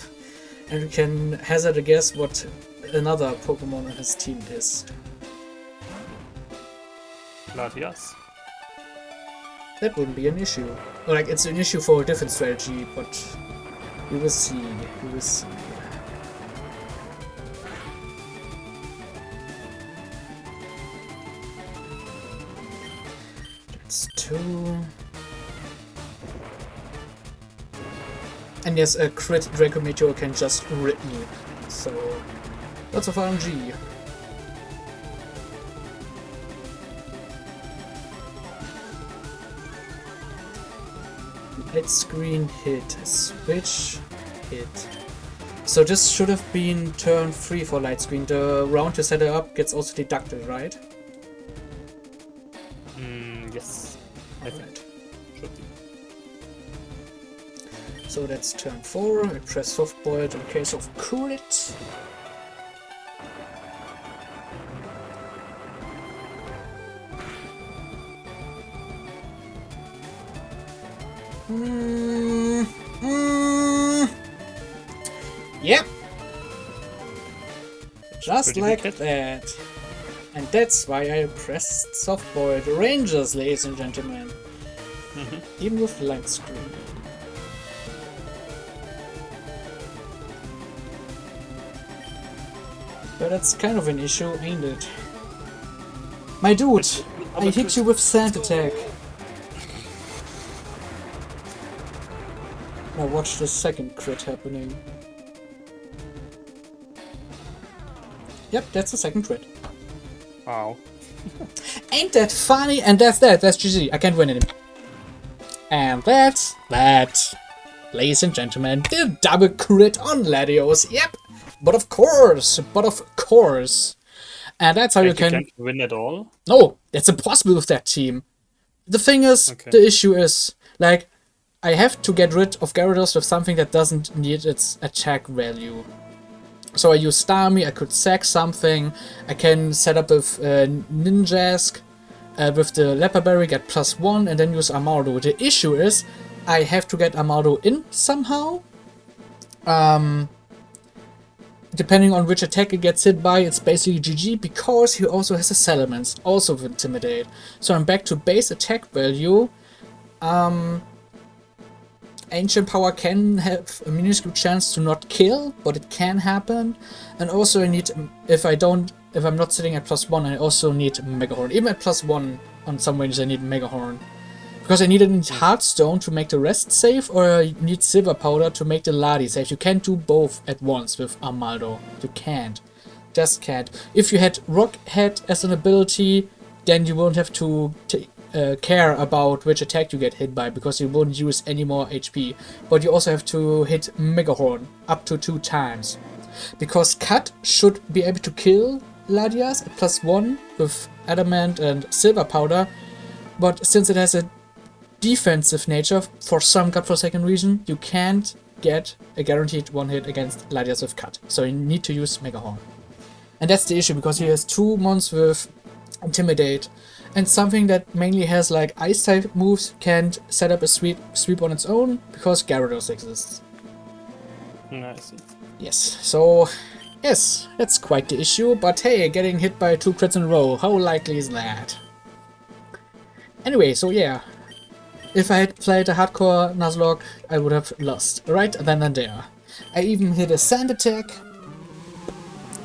and you can hazard a guess what another Pokemon on his team is. Latias. That wouldn't be an issue. Or, like, it's an issue for a different strategy, but we will see. We will see. That's 2. And yes, a crit Draco Meteor can just rip me. So, lots of RNG. Light screen hit, switch hit. So this should have been turn 3 for light screen. The round to set it up gets also deducted, right? Yes. I think should be. So that's turn 4. I press soft boiled in case of crit. Yep. Just like that. And that's why I pressed soft-boiled Rangers, ladies and gentlemen. Even with light screen. But that's kind of an issue, ain't it? My dude, I hit you with Sand Attack. Now watch the second crit happening. Yep, that's the second crit. Wow. Ain't that funny? And that's that. That's GG. I can't win anymore. And that's that. Ladies and gentlemen, the double crit on Latios. Yep. But of course. And that's how you can... can't win at all? No, that's impossible with that team. The thing is, the issue is, like, I have to get rid of Gyarados with something that doesn't need its attack value. So I use Starmie, I could sack something, I can set up with Ninjask, with the Leopard Berry, get +1, and then use Armaldo. The issue is, I have to get Armaldo in somehow. Depending on which attack it gets hit by, it's basically GG, because he also has a Salamence, also with Intimidate. So I'm back to base attack value. Ancient Power can have a minuscule chance to not kill, but it can happen. And also I need, if I'm not sitting at +1, I also need Mega Horn. Even at +1 on some ranges I need Mega Horn. Because I need Heartstone to make the rest safe, or I need Silver Powder to make the Lati safe. You can't do both at once with Armaldo. You can't. Just can't. If you had Rock Head as an ability, then you won't have to care about which attack you get hit by, because you won't use any more HP. But you also have to hit Mega Horn up to 2 times. Because Cut should be able to kill Latias at +1 with Adamant and Silver Powder, but since it has a defensive nature, for some godforsaken reason, you can't get a guaranteed one hit against Latias with Cut. So you need to use Mega Horn. And that's the issue, because he has 2 mons with Intimidate, and something that mainly has like ice type moves can't set up a sweep on its own because Gyarados exists. I see. Yes, so yes, that's quite the issue, but hey, getting hit by 2 crits in a row, how likely is that? Anyway, so yeah, if I had played a Hardcore Nuzlocke, I would have lost right then and there. I even hit a sand attack.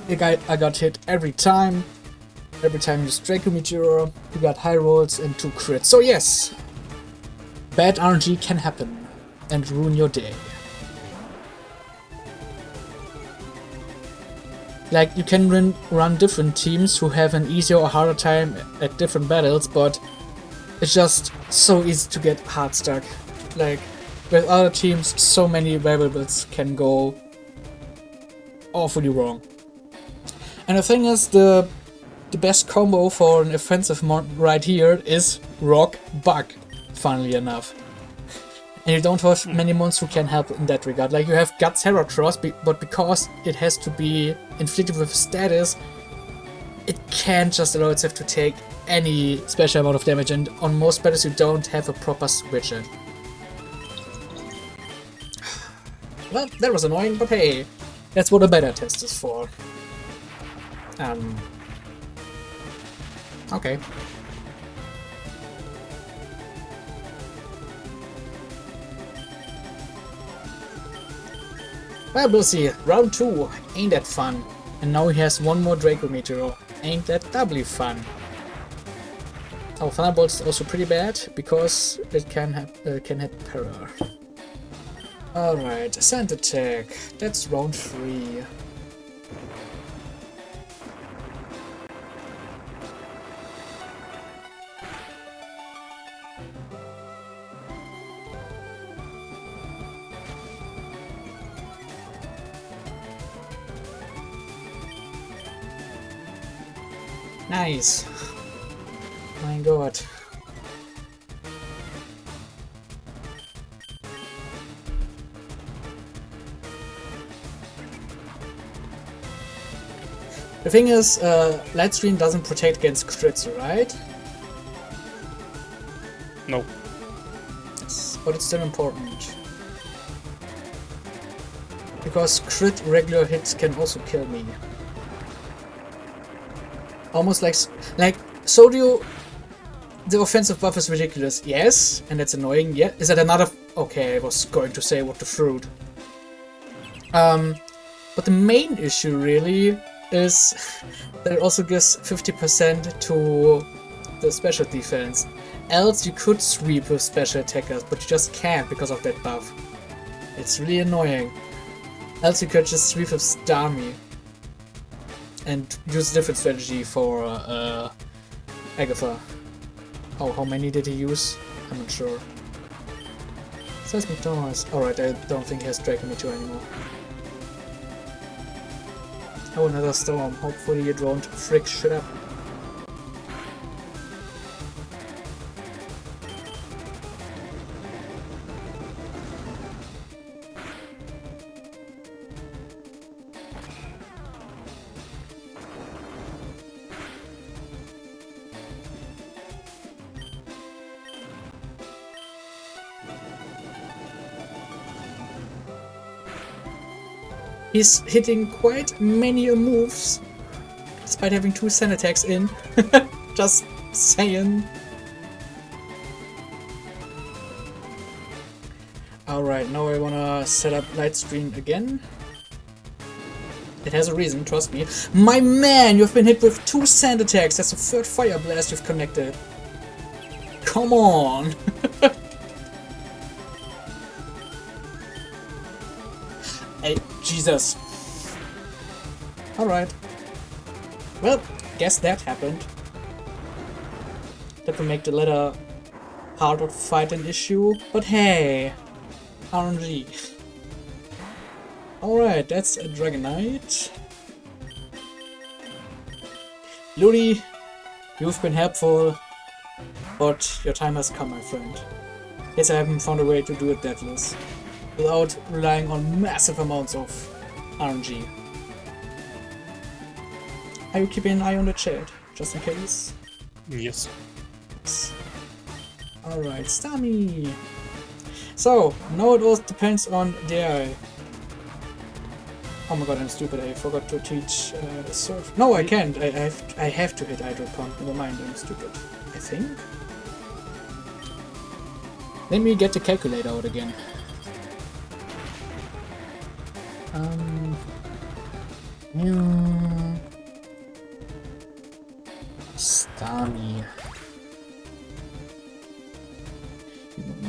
I got hit every time. Every time you Draco Meteor, you got high rolls and 2 crits. So yes, bad RNG can happen and ruin your day. Like, you can run different teams who have an easier or harder time at different battles, but it's just so easy to get hard stuck. Like, with other teams, so many variables can go awfully wrong. And the thing is, the best combo for an offensive mon right here is Rock Bug, funnily enough. And you don't have many mons who can help in that regard. Like, you have Guts Heracross, but because it has to be inflicted with status, it can't just allow itself to take any special amount of damage, and on most battles you don't have a proper switch it. Well, that was annoying, but hey, that's what a beta test is for. Okay. Well, we'll see. Round 2. Ain't that fun. And now he has 1 more Draco Meteor. Ain't that doubly fun. Oh, Thunderbolt is also pretty bad, because it can hit Para. Alright, Sand Attack. That's round 3. Nice. My god. The thing is, Lightstream doesn't protect against crits, right? No. Yes, but it's still important. Because crit regular hits can also kill me. Almost like Sodio, the offensive buff is ridiculous, yes, and that's annoying, yeah. Is that another... Okay, I was going to say what the fruit. But the main issue really is that it also gives 50% to the special defense. Else you could sweep with special attackers, but you just can't because of that buff. It's really annoying. Else you could just sweep with Starmie and use a different strategy for Agatha. Oh, how many did he use? I'm not sure. Seismic Doors. Alright, I don't think he has Draco Meteor anymore. Oh, another storm. Hopefully it won't frick shit up. He's hitting quite many moves, despite having 2 sand attacks in. Just saying. Alright, now I wanna set up Lightstream again. It has a reason, trust me. My man, you've been hit with 2 sand attacks. That's the 3rd Fire Blast you've connected. Come on. Hey, Jesus. Alright. Well, guess that happened. That will make the ladder harder to fight an issue, but hey, RNG. Alright, that's a Dragonite. Ludi, you've been helpful, but your time has come, my friend. Yes, I haven't found a way to do it deathless, without relying on massive amounts of RNG. Are you keeping an eye on the chat, just in case? Yes. Alright, Stami! So, now it all depends on the AI. Oh my god, I'm stupid, I forgot to teach surf. No, I can't, I have to hit Hydro Pump, never mind, I'm stupid. I think? Let me get the calculator out again. Stami.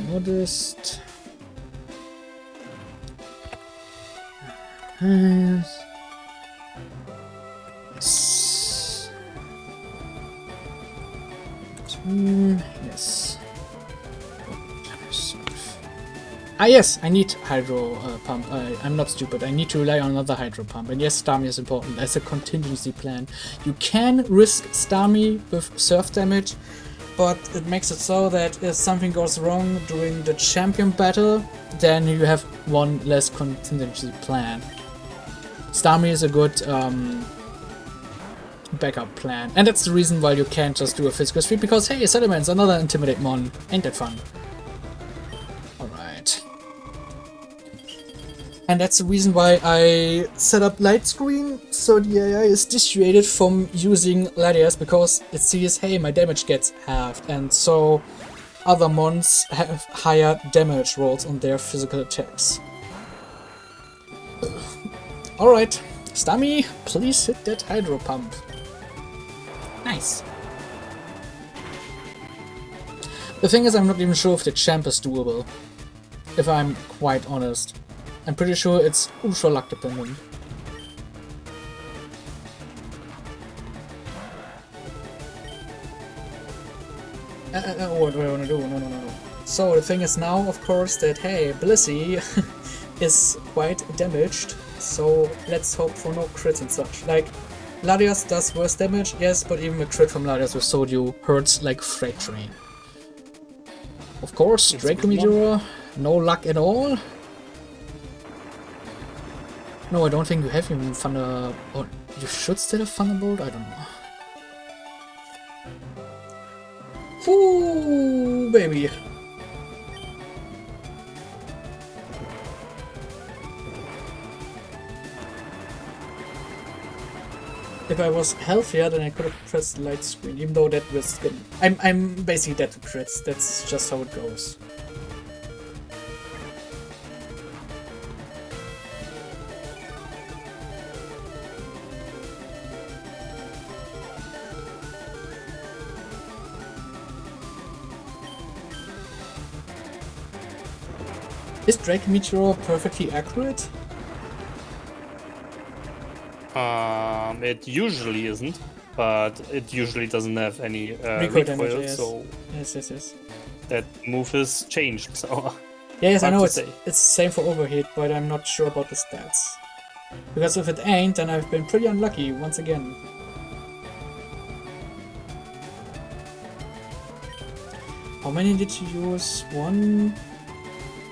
Modest. Yes. Ah yes, I need Hydro Pump. I'm not stupid. I need to rely on another Hydro Pump. And yes, Stami is important as a contingency plan. You can risk Stami with surf damage, but it makes it so that if something goes wrong during the champion battle, then you have one less contingency plan. Stami is a good backup plan. And that's the reason why you can't just do a physical sweep, because hey, Salamence, another Intimidate mon. Ain't that fun? Alright. And that's the reason why I set up light screen, so the AI is dissuaded from using Latias, because it sees, hey, my damage gets halved, and so other mons have higher damage rolls on their physical attacks. Alright, Stami, please hit that Hydro Pump. Nice. The thing is, I'm not even sure if the champ is doable, if I'm quite honest. I'm pretty sure it's ultra luck dependent. What do I want to do? No. So the thing is now, of course, that hey, Blissey is quite damaged, so let's hope for no crits and such. Like, Latias does worse damage, yes, but even a crit from Latias with Sodiu hurts like freight train. Of course, Draco Meteor, no luck at all. No, I don't think you have him Thunder... Or you should still have Thunderbolt? I don't know. Ooh, baby. If I was healthier, then I could have pressed the light screen, even though that was good. I'm basically dead to crits, that's just how it goes. Is Draco Meteor perfectly accurate? It usually isn't, but it usually doesn't have any recoil damage, yes. So yes. That move is changed, so... Yes, I know it's the same for Overheat, but I'm not sure about the stats. Because if it ain't, then I've been pretty unlucky once again. How many did you use? 1,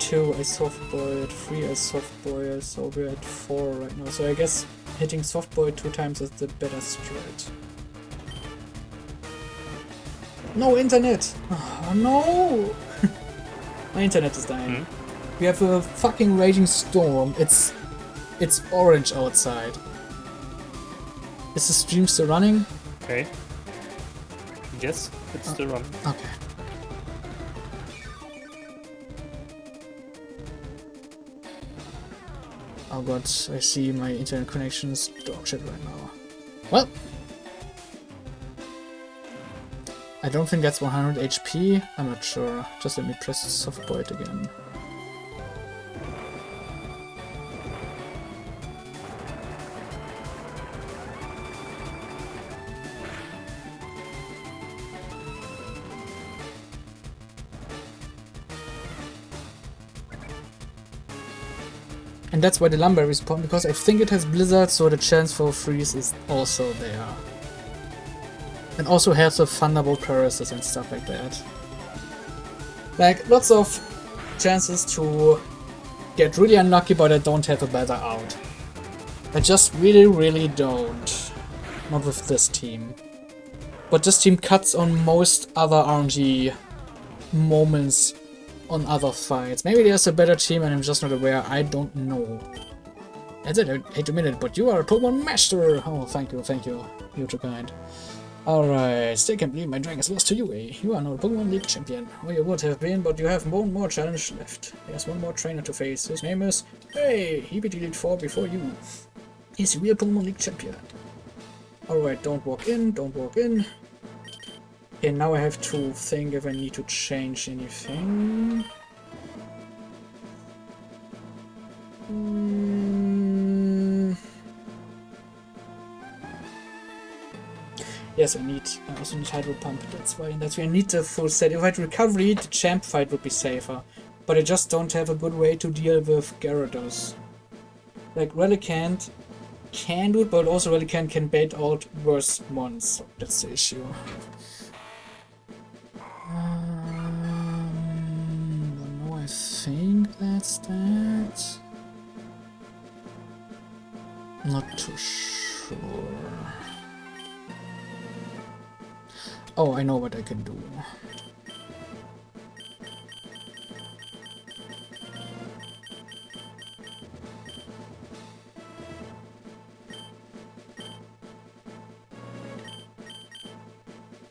2 I soft-boiled, 3 I soft-boiled, so we're at 4 right now. So I guess hitting soft-boil 2 times is the better strat. No internet! Oh no! My internet is dying. We have a fucking raging storm. It's orange outside. Is the stream still running? Okay. Yes, it's still running. Okay. Oh god, I see my internet connection's dog shit right now. Well, I don't think that's 100 HP. I'm not sure. Just let me press soft boiled again. And that's why the lumber respawn, because I think it has blizzard, so the chance for freeze is also there. And also helps with thunderbolt paralysis and stuff like that. Like, lots of chances to get really unlucky, but I don't have a better out. I just really don't. Not with this team. But this team cuts on most other RNG moments on other fights. Maybe there's a better team and I'm just not aware. I don't know. That's it. I hate to admit it, but you are a Pokemon Master! Oh, thank you. You're too kind. Alright, still can't believe my dragon is lost to you, eh? You are not a Pokemon League champion. Or you would have been, but you have one more challenge left. There's one more trainer to face. His name is... Hey! He beat Elite 4 before you. He's a real Pokemon League champion. Alright, don't walk in. Okay, now I have to think if I need to change anything. Yes, I also need Hydro Pump, that's why I need the full set. If I had Recovery, the champ fight would be safer. But I just don't have a good way to deal with Gyarados. Like, Relicanth can do it, but also Relicanth can bait out worse mons. That's the issue. No, I think that's that. Not too sure. Oh, I know what I can do.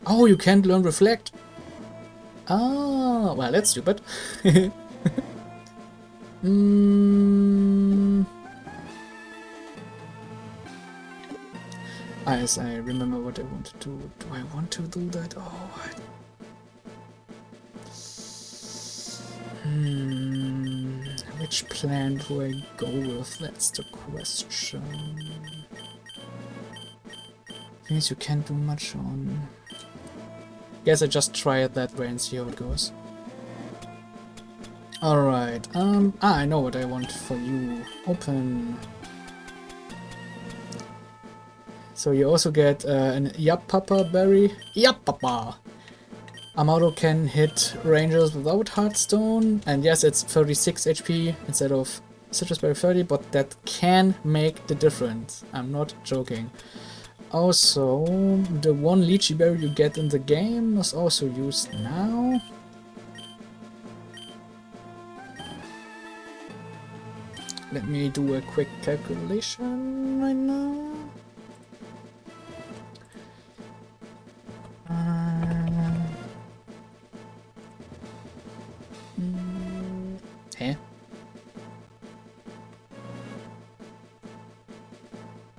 Oh, you can't learn Reflect? Ah, well, that's stupid. Yes, I remember what I want to do. Do I want to do that? Oh. Which plan do I go with? That's the question. Things you can't do much on. Guess I just try it that way and see how it goes. Alright, I know what I want for you. Open. So you also get an Yapapa berry. Yapapa! Armaldo can hit rangers without Heartstone, and yes, it's 36 HP instead of Citrus Berry 30, but that can make the difference. I'm not joking. Also, the one Lychee Berry you get in the game is also used now. Let me do a quick calculation right now.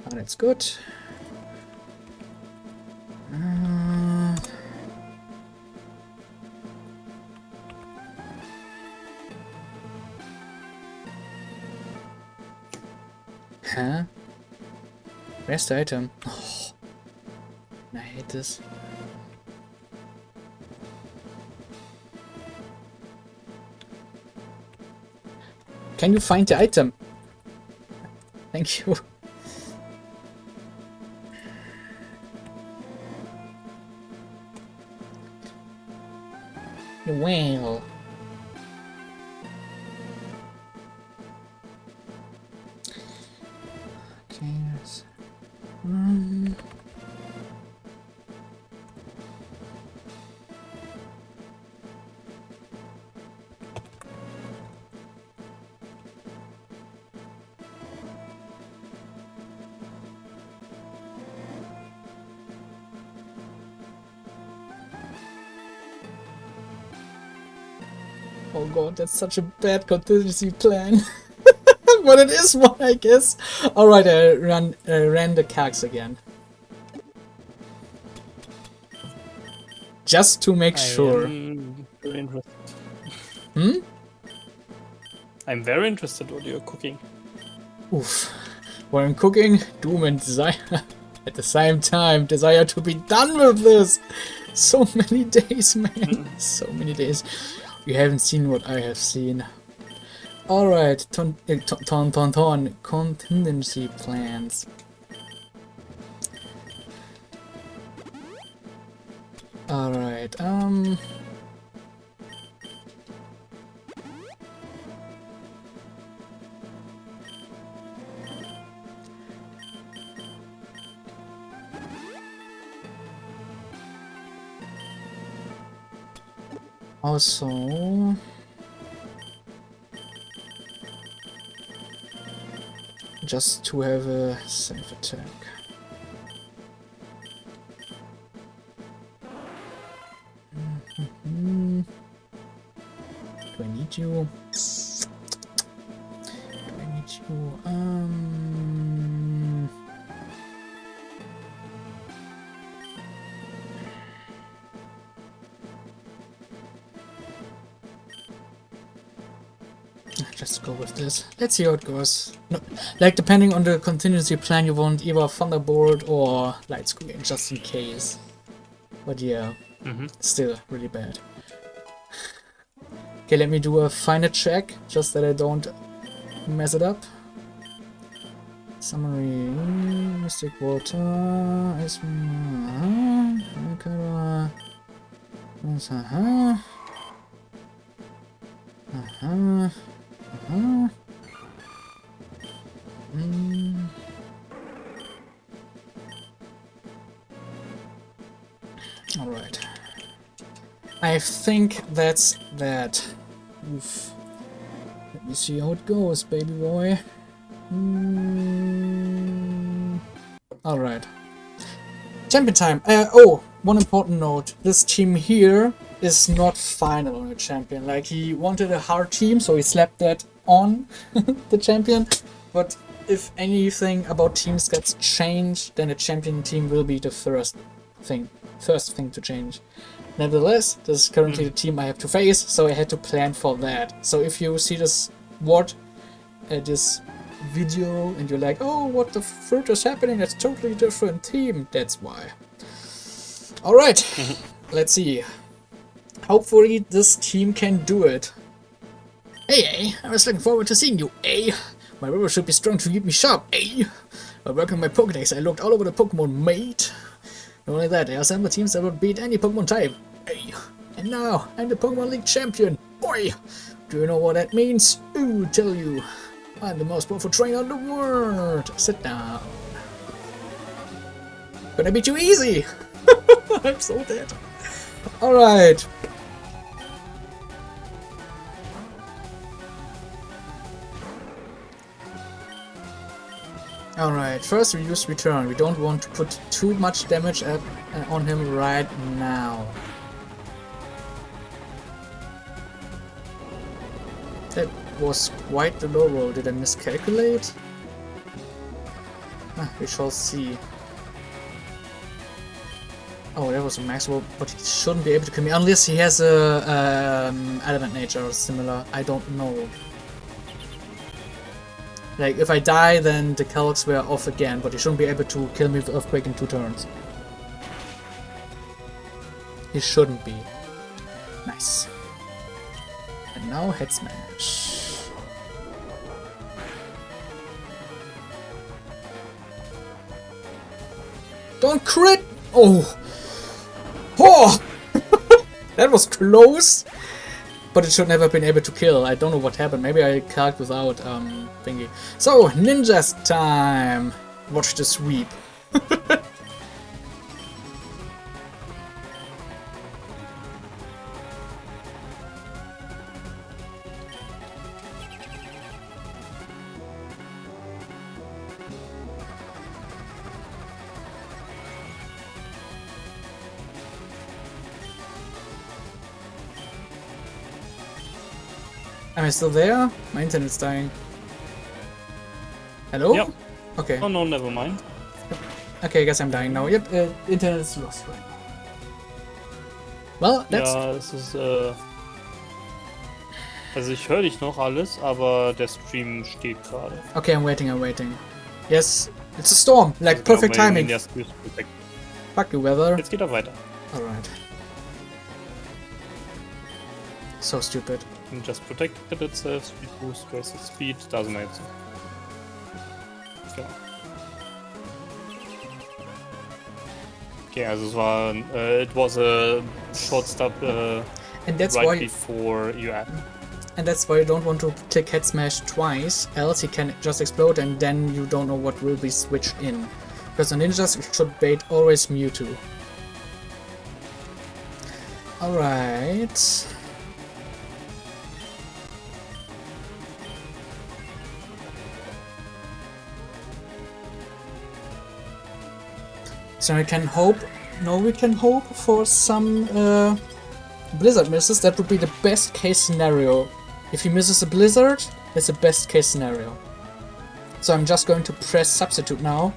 Oh, that's good. Huh? Where's the item? Oh, I hate this. Can you find the item? Thank you. Well. Okay, yes. Oh god, that's such a bad contingency plan. But it is one, I guess. Alright, I ran the cags again. Just to make sure. I'm very interested. Hmm? I'm very interested what you're cooking. Oof. While I'm cooking, Doom and Desire at the same time. Desire to be done with this. So many days, man. So many days. You haven't seen what I have seen. Alright, contingency plans. Alright, Also, just to have a safe attack. Do I need you? Do I need you? Just go with this. Let's see how it goes. No, like, depending on the contingency plan, you want either Thunderbolt or Light Screen, just in case. But yeah, still really bad. Okay, let me do a final check, just that I don't mess it up. Summary, Mystic Water, Ice, Alright. I think that's that. Oof. Let me see how it goes, baby boy. Alright. Champion time. Oh, one important note. This team here is not final on a champion. Like, he wanted a hard team, so he slapped that on the champion. But if anything about teams gets changed, then the champion team will be the first thing to change. Nevertheless, this is currently the team I have to face, so I had to plan for that. So if you see this this video and you're like, oh, what the frick is happening? That's totally different team. That's why. Alright, let's see. Hopefully this team can do it. Hey, I was looking forward to seeing you, My river should be strong to keep me sharp, By working my Pokédex, I looked all over the Pokemon, mate. Not only that, I assembled teams that would beat any Pokemon type, And now, I'm the Pokemon League champion, boy! Do you know what that means? Ooh, tell you. I'm the most powerful trainer in the world! Sit down. Gonna be too easy! I'm so dead. Alright. Alright, first we use return. We don't want to put too much damage on him right now. That was quite the low roll. Did I miscalculate? We shall see. Oh, that was a max roll, but he shouldn't be able to kill me unless he has a element nature or similar. I don't know. Like, if I die, then the calcs were off again, but he shouldn't be able to kill me with Earthquake in 2 turns. He shouldn't be. Nice. And now head smash. Don't crit! Oh! Oh! That was close! But it should never have been able to kill. I don't know what happened. Maybe I calced without thingy. So, Ninjask time! Watch the sweep. Am I still there? My internet's dying. Hello? Yep. Okay. Oh no, never mind. Okay, I guess I'm dying now. Yep, internet is lost right now. Well, that's... Ja, es ist, also ich höre dich noch alles, aber der Stream steht gerade. Okay, I'm waiting. Yes, it's a storm, like perfect timing. Fuck you, weather. Jetzt geht er weiter. Alright. So stupid. And just protected itself, speed boost, wasted speed, doesn't matter. Genau. Okay, also es war, it was a short stop and that's right why, before you add. And that's why you don't want to take head smash twice, else he can just explode and then you don't know what will be switched in. Because on Ninjas should bait always Mewtwo. Alright. So we can hope... No, we can hope for some blizzard misses. That would be the best case scenario. If he misses a blizzard, that's the best case scenario. So I'm just going to press substitute now.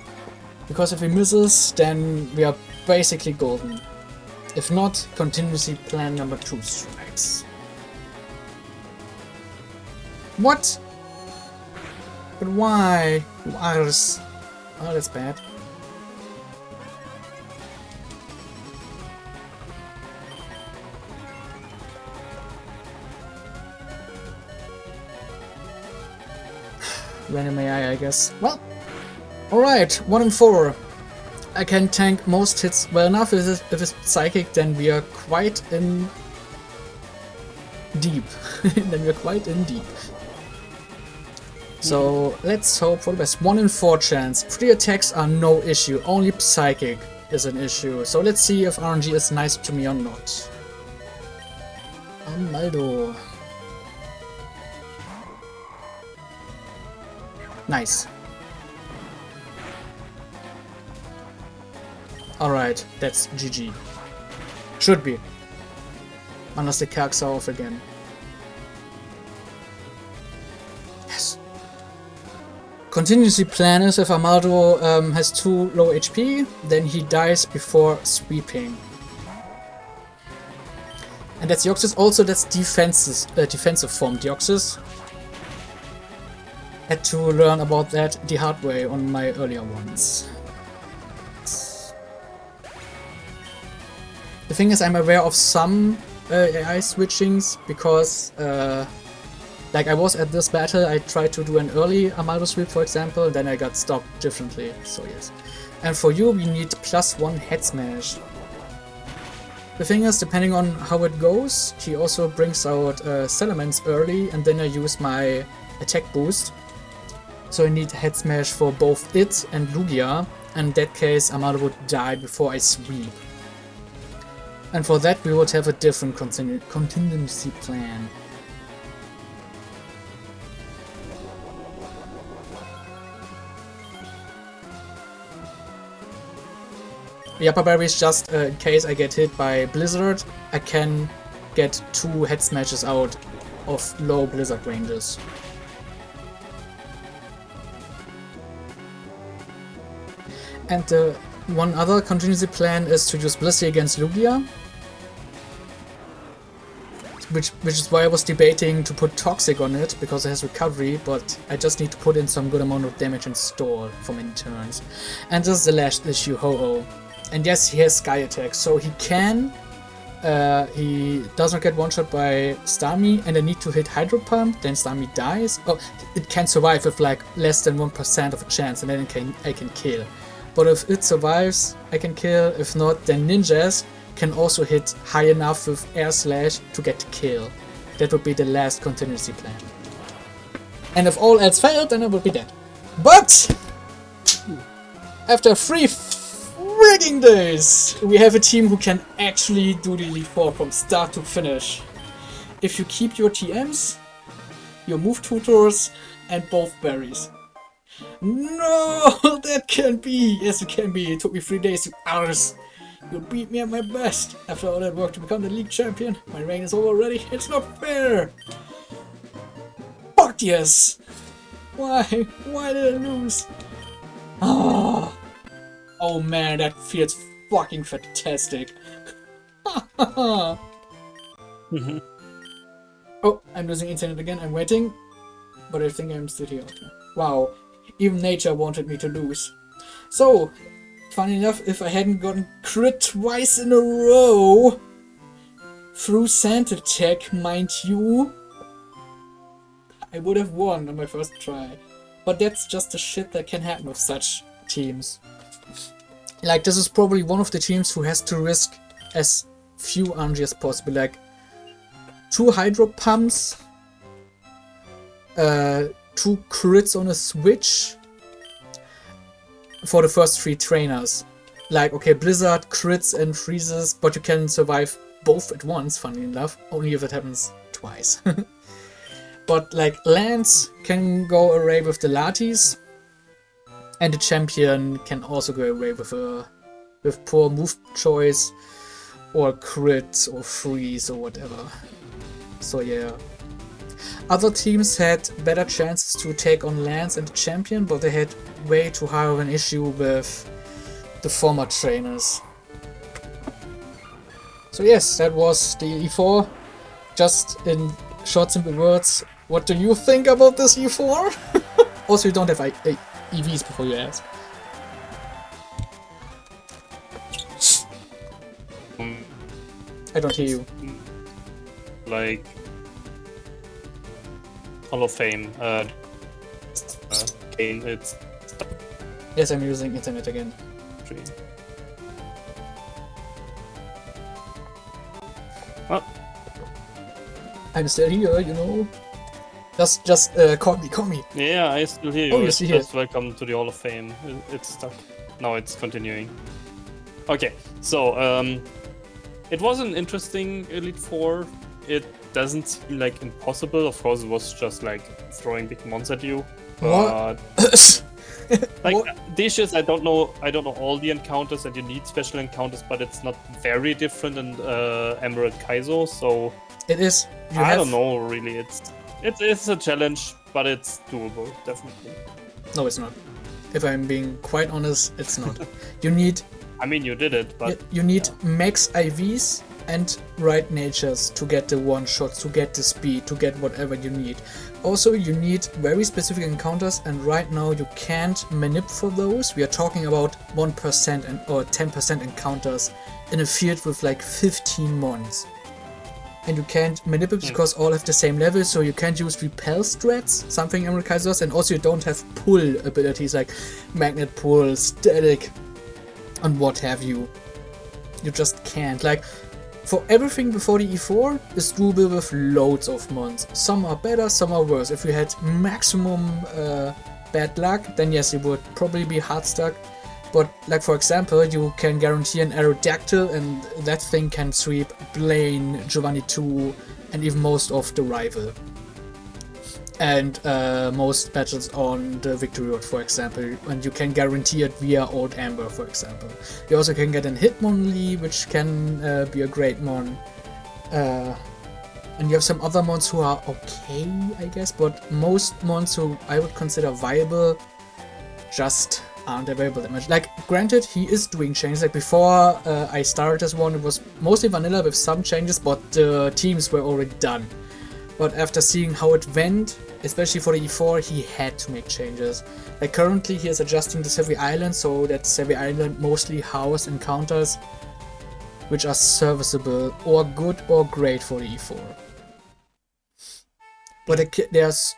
Because if he misses, then we are basically golden. If not, contingency plan number 2 strikes. What? But why? Wars. Oh, that's bad. Random AI, I guess. Well, alright, 1 and 4. I can tank most hits well enough. If it's psychic, then we are quite in deep. Then we are quite in deep. So let's hope for the best. 1 in 4 chance. 3 attacks are no issue. Only psychic is an issue. So let's see if RNG is nice to me or not. Armaldo. Nice. Alright, that's GG. Should be. Unless the cards are off again. Yes. Contingency plan is if Armaldo has too low HP, then he dies before sweeping. And that's Deoxys. Also, that's defensive form Deoxys. Had to learn about that the hard way on my earlier ones. The thing is, I'm aware of some AI switchings because, like I was at this battle, I tried to do an early Armaldo sweep, for example, then I got stopped differently, so yes. And for you, we need +1 head smash. The thing is, depending on how it goes, he also brings out Salamence early, and then I use my attack boost. So I need head smash for both it and Lugia, and in that case Armaldo would die before I sweep. And for that we would have a different contingency plan. The upper barrier is just in case I get hit by Blizzard, I can get 2 head smashes out of low Blizzard ranges. And one other contingency plan is to use Blissey against Lugia. Which is why I was debating to put Toxic on it, because it has recovery, but I just need to put in some good amount of damage and stall for many turns. And this is the last issue, Ho-Oh. And yes, he has Sky Attack, so he can... he does not get one-shot by Starmie, and I need to hit Hydro Pump, then Starmie dies. Oh, it can survive with like less than 1% of a chance, and then I can kill. But if it survives, I can kill. If not, then Ninjask can also hit high enough with Air Slash to get kill. That would be the last contingency plan. And if all else failed, then I would be dead. But after 3 frigging days, we have a team who can actually do the Elite Four from start to finish. If you keep your TMs, your move tutors, and both berries. No, that can't be. Yes, it can be. It took me 3 days to ours. You beat me at my best. After all that work to become the league champion, my reign is over already. It's not fair. Fuck yes. Why? Why did I lose? Oh, oh man, that feels fucking fantastic. Oh, I'm losing internet again. I'm waiting, but I think I'm still here. Wow. Even nature wanted me to lose. So, funny enough, if I hadn't gotten crit twice in a row through Sand Attack, mind you, I would have won on my first try. But that's just the shit that can happen with such teams. Like, this is probably one of the teams who has to risk as few RNG as possible. Like, 2 Hydro Pumps, 2 crits on a switch for the first 3 trainers. Like, okay, Blizzard, crits and freezes, but you can survive both at once, funny enough, only if it happens twice. But like, Lance can go away with the Latias, and the champion can also go away with a with poor move choice or crit or freeze or whatever. So yeah. Other teams had better chances to take on lands and the champion, but they had way too high of an issue with the former trainers. So yes, that was the E4. Just in short, simple words, what do you think about this E4? Also, you don't have EVs before you ask. I don't hear you. Like Hall of Fame. Kane, it's. Yes, I'm using Intimidate again. Oh. I'm still here, you know. Just call me. Yeah, I still hear you. Oh, you see here. Welcome to the Hall of Fame. It's stuck. Now it's continuing. Okay, so it was an interesting Elite Four. It doesn't seem like impossible. Of course, it was just like throwing big mons at you. What? Like What? dishes, I don't know all the encounters, and you need special encounters, but it's not very different in Emerald Kaizo. So It is. I don't know really. It's a challenge, but it's doable, definitely. No, it's not. If I'm being quite honest, it's not. You need. I mean, you did it, but you need max IVs and right natures to get the one shots, to get the speed, to get whatever you need. Also, you need very specific encounters, and right now you can't manip for those. We are talking about 1% or 10% encounters in a field with like 15 mons. And you can't manipulate because all have the same level, so you can't use repel strats, something Emerald Kaizo does, and also you don't have pull abilities like magnet pull, static, and what have you. You just can't. Like, for everything before the E4 is doable with loads of mons. Some are better, some are worse. If you had maximum bad luck, then yes, it would probably be hard stuck. But like for example, you can guarantee an Aerodactyl, and that thing can sweep Blaine, Giovanni 2, and even most of the rival. And most battles on the Victory Road, for example, and you can guarantee it via Old Amber, for example. You also can get an Hitmonlee, which can be a great mon. And you have some other mons who are okay, I guess, but most mons who I would consider viable just aren't available that much. Like, granted, he is doing changes. Like, before I started this one, it was mostly vanilla with some changes, but the teams were already done. But after seeing how it went, especially for the E4, he had to make changes. Like, currently he is adjusting the Savvy Island so that Savvy Island mostly house encounters which are serviceable or good or great for the E4. But there's...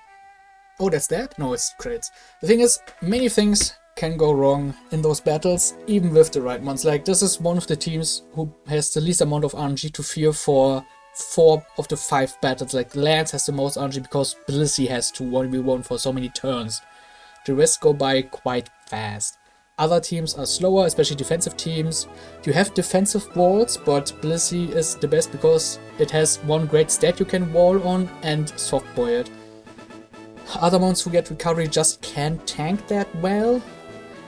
Oh, that's that? No, it's credits. The thing is, many things can go wrong in those battles, even with the right ones. Like, this is one of the teams who has the least amount of RNG to fear for 4 of the 5 battles. Like, Lance has the most RNG because Blissey has to 1v1 for so many turns. The rest go by quite fast. Other teams are slower, especially defensive teams. You have defensive walls, but Blissey is the best because it has one great stat you can wall on and soft boy it. Other mons who get recovery just can't tank that well.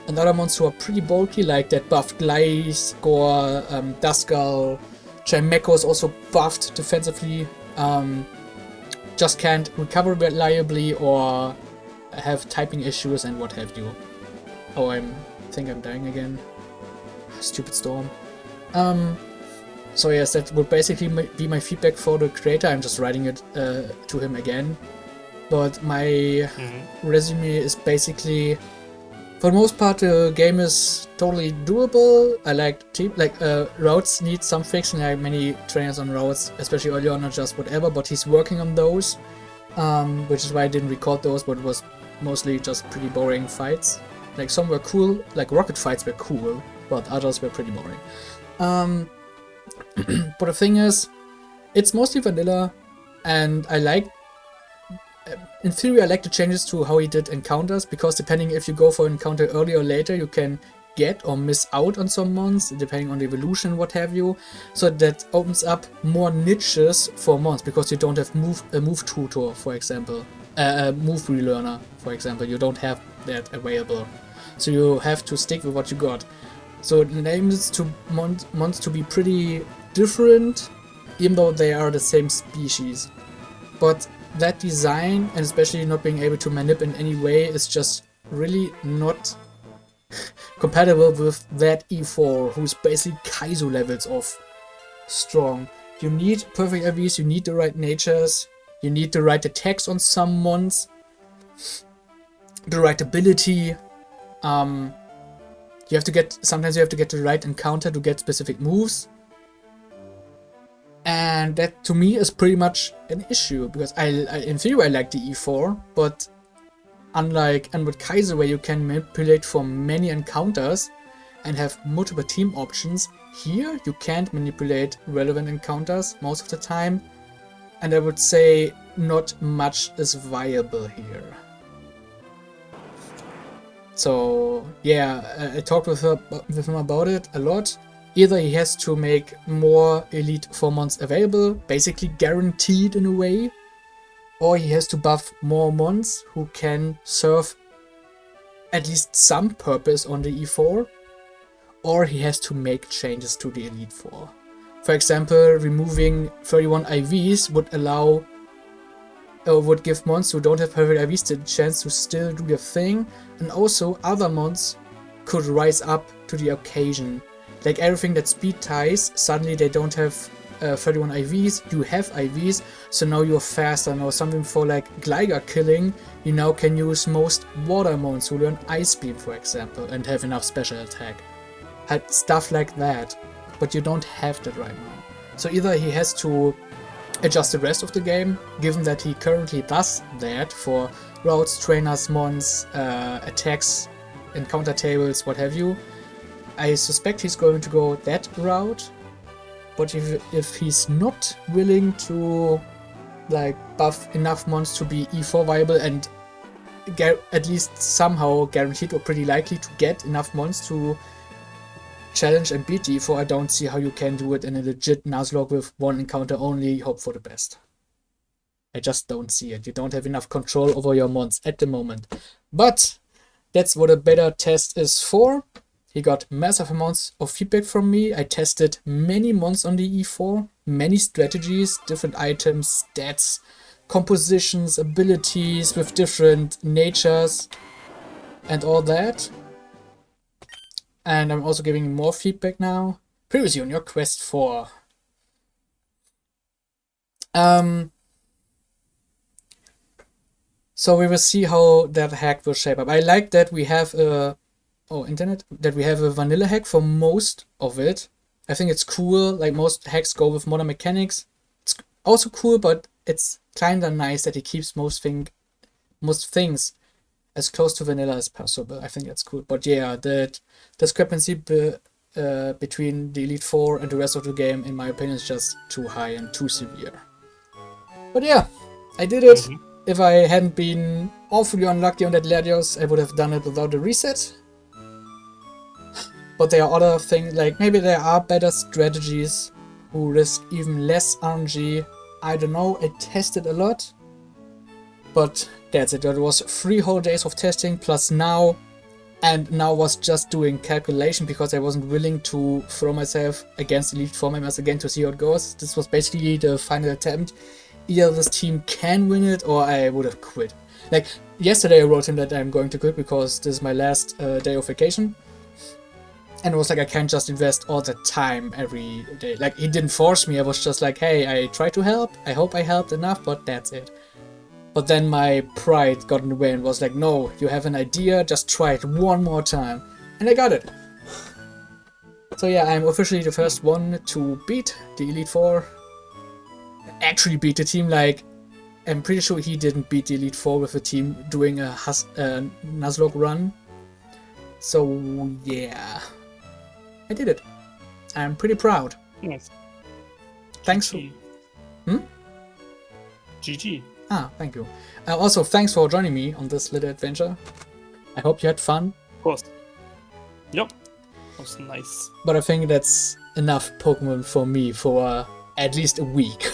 And other mons who are pretty bulky, like that buffed Gliscor, Duskull, Chimeco is also buffed defensively, just can't recover reliably or have typing issues and what have you. Oh, I think I'm dying again. Stupid storm. So yes, that would basically be my feedback for the creator. I'm just writing it to him again. But my resume is basically, for the most part, the game is totally doable. I like routes need some fixing. I have many trainers on routes, especially early on, not just whatever, but he's working on those, which is why I didn't record those, but it was mostly just pretty boring fights. Like, some were cool, like rocket fights were cool, but others were pretty boring. But the thing is, it's mostly vanilla, and I like, in theory, I like the changes to how he did encounters, because depending if you go for an encounter early or later, you can get or miss out on some mons, depending on the evolution and what have you. So that opens up more niches for mons, because you don't have a move tutor, for example. Move relearner, for example. You don't have that available. So you have to stick with what you got. So it enables mons to be pretty different, even though they are the same species. But that design, and especially not being able to manipulate in any way, is just really not compatible with that E4, who's basically Kaizo levels of strong. You need perfect IVs, you need the right natures, you need the right attacks on some mons, the right ability. Sometimes you have to get the right encounter to get specific moves. And that to me is pretty much an issue, because in theory I like the E4, but unlike with Kaiser, where you can manipulate for many encounters and have multiple team options, here you can't manipulate relevant encounters most of the time, and I would say not much is viable here. So yeah, I talked with him about it a lot. Either he has to make more Elite 4 mons available, basically guaranteed in a way, or he has to buff more mons who can serve at least some purpose on the E4, or he has to make changes to the Elite 4. For example, removing 31 IVs would give mons who don't have perfect IVs the chance to still do their thing, and also other mons could rise up to the occasion. Like everything that speed ties, suddenly they don't have 31 IVs, you have IVs, so now you're faster. Now something for like Glider killing, you now can use most water mons who learn Ice Beam, for example, and have enough special attack. Had stuff like that, but you don't have that right now. So either he has to adjust the rest of the game, given that he currently does that for routes, trainers, mons, attacks, encounter tables, what have you. I suspect he's going to go that route, but if he's not willing to like buff enough mons to be E4 viable and at least somehow guaranteed or pretty likely to get enough mons to challenge and beat E4, I don't see how you can do it in a legit Nuzlocke with one encounter only, hope for the best. I just don't see it. You don't have enough control over your mons at the moment. But that's what a beta test is for. He got massive amounts of feedback from me. I tested many mons on the E4, many strategies, different items, stats, compositions, abilities with different natures, and all that. And I'm also giving him more feedback now. Previously on your quest for. So we will see how that hack will shape up. I like that we have a that we have a vanilla hack for most of it. I think it's cool. Like most hacks go with modern mechanics. It's also cool, but it's kinda nice that he keeps most things as close to vanilla as possible. I think that's cool. But yeah, the discrepancy between the Elite 4 and the rest of the game, in my opinion, is just too high and too severe. But yeah, I did it. If I hadn't been awfully unlucky on that Latios, I would have done it without a reset. But there are other things, like maybe there are better strategies who risk even less RNG. I don't know, I tested a lot. But that's it. That was 3 whole days of testing plus now. And now was just doing calculation because I wasn't willing to throw myself against Elite 4 members again to see how it goes. This was basically the final attempt. Either this team can win it or I would have quit. Like yesterday I wrote him that I'm going to quit because this is my last day of vacation. And it was like I can't just invest all the time every day. Like he didn't force me, I was just like, hey, I tried to help, I hope I helped enough, but that's it. But then my pride got in the way and was like, no, you have an idea, just try it one more time. And I got it. So yeah, I'm officially the first one to beat the Elite 4. Actually beat the team. Like, I'm pretty sure he didn't beat the Elite 4 with the team doing a Nuzlocke run. So yeah, I did it. I'm pretty proud. Nice. Thanks for... GG. Ah, thank you. Also, thanks for joining me on this little adventure. I hope you had fun. Of course. Yep. That was nice. But I think that's enough Pokemon for me for at least a week.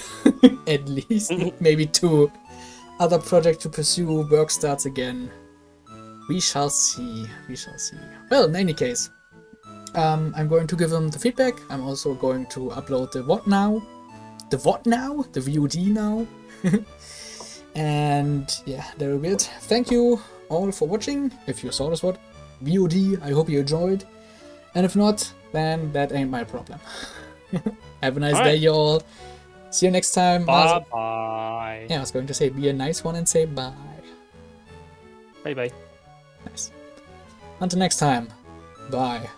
At least. Maybe 2. Other project to pursue, work starts again. We shall see. We shall see. Well, in any case, I'm going to give him the feedback. I'm also going to upload the what now? The what now? The VOD now? And yeah, that will be it. Thank you all for watching. If you saw this VOD, I hope you enjoyed. And if not, then that ain't my problem. Have a nice day, y'all. See you next time. Bye-bye. Yeah, I was going to say be a nice one and say bye. Bye-bye. Nice. Until next time. Bye.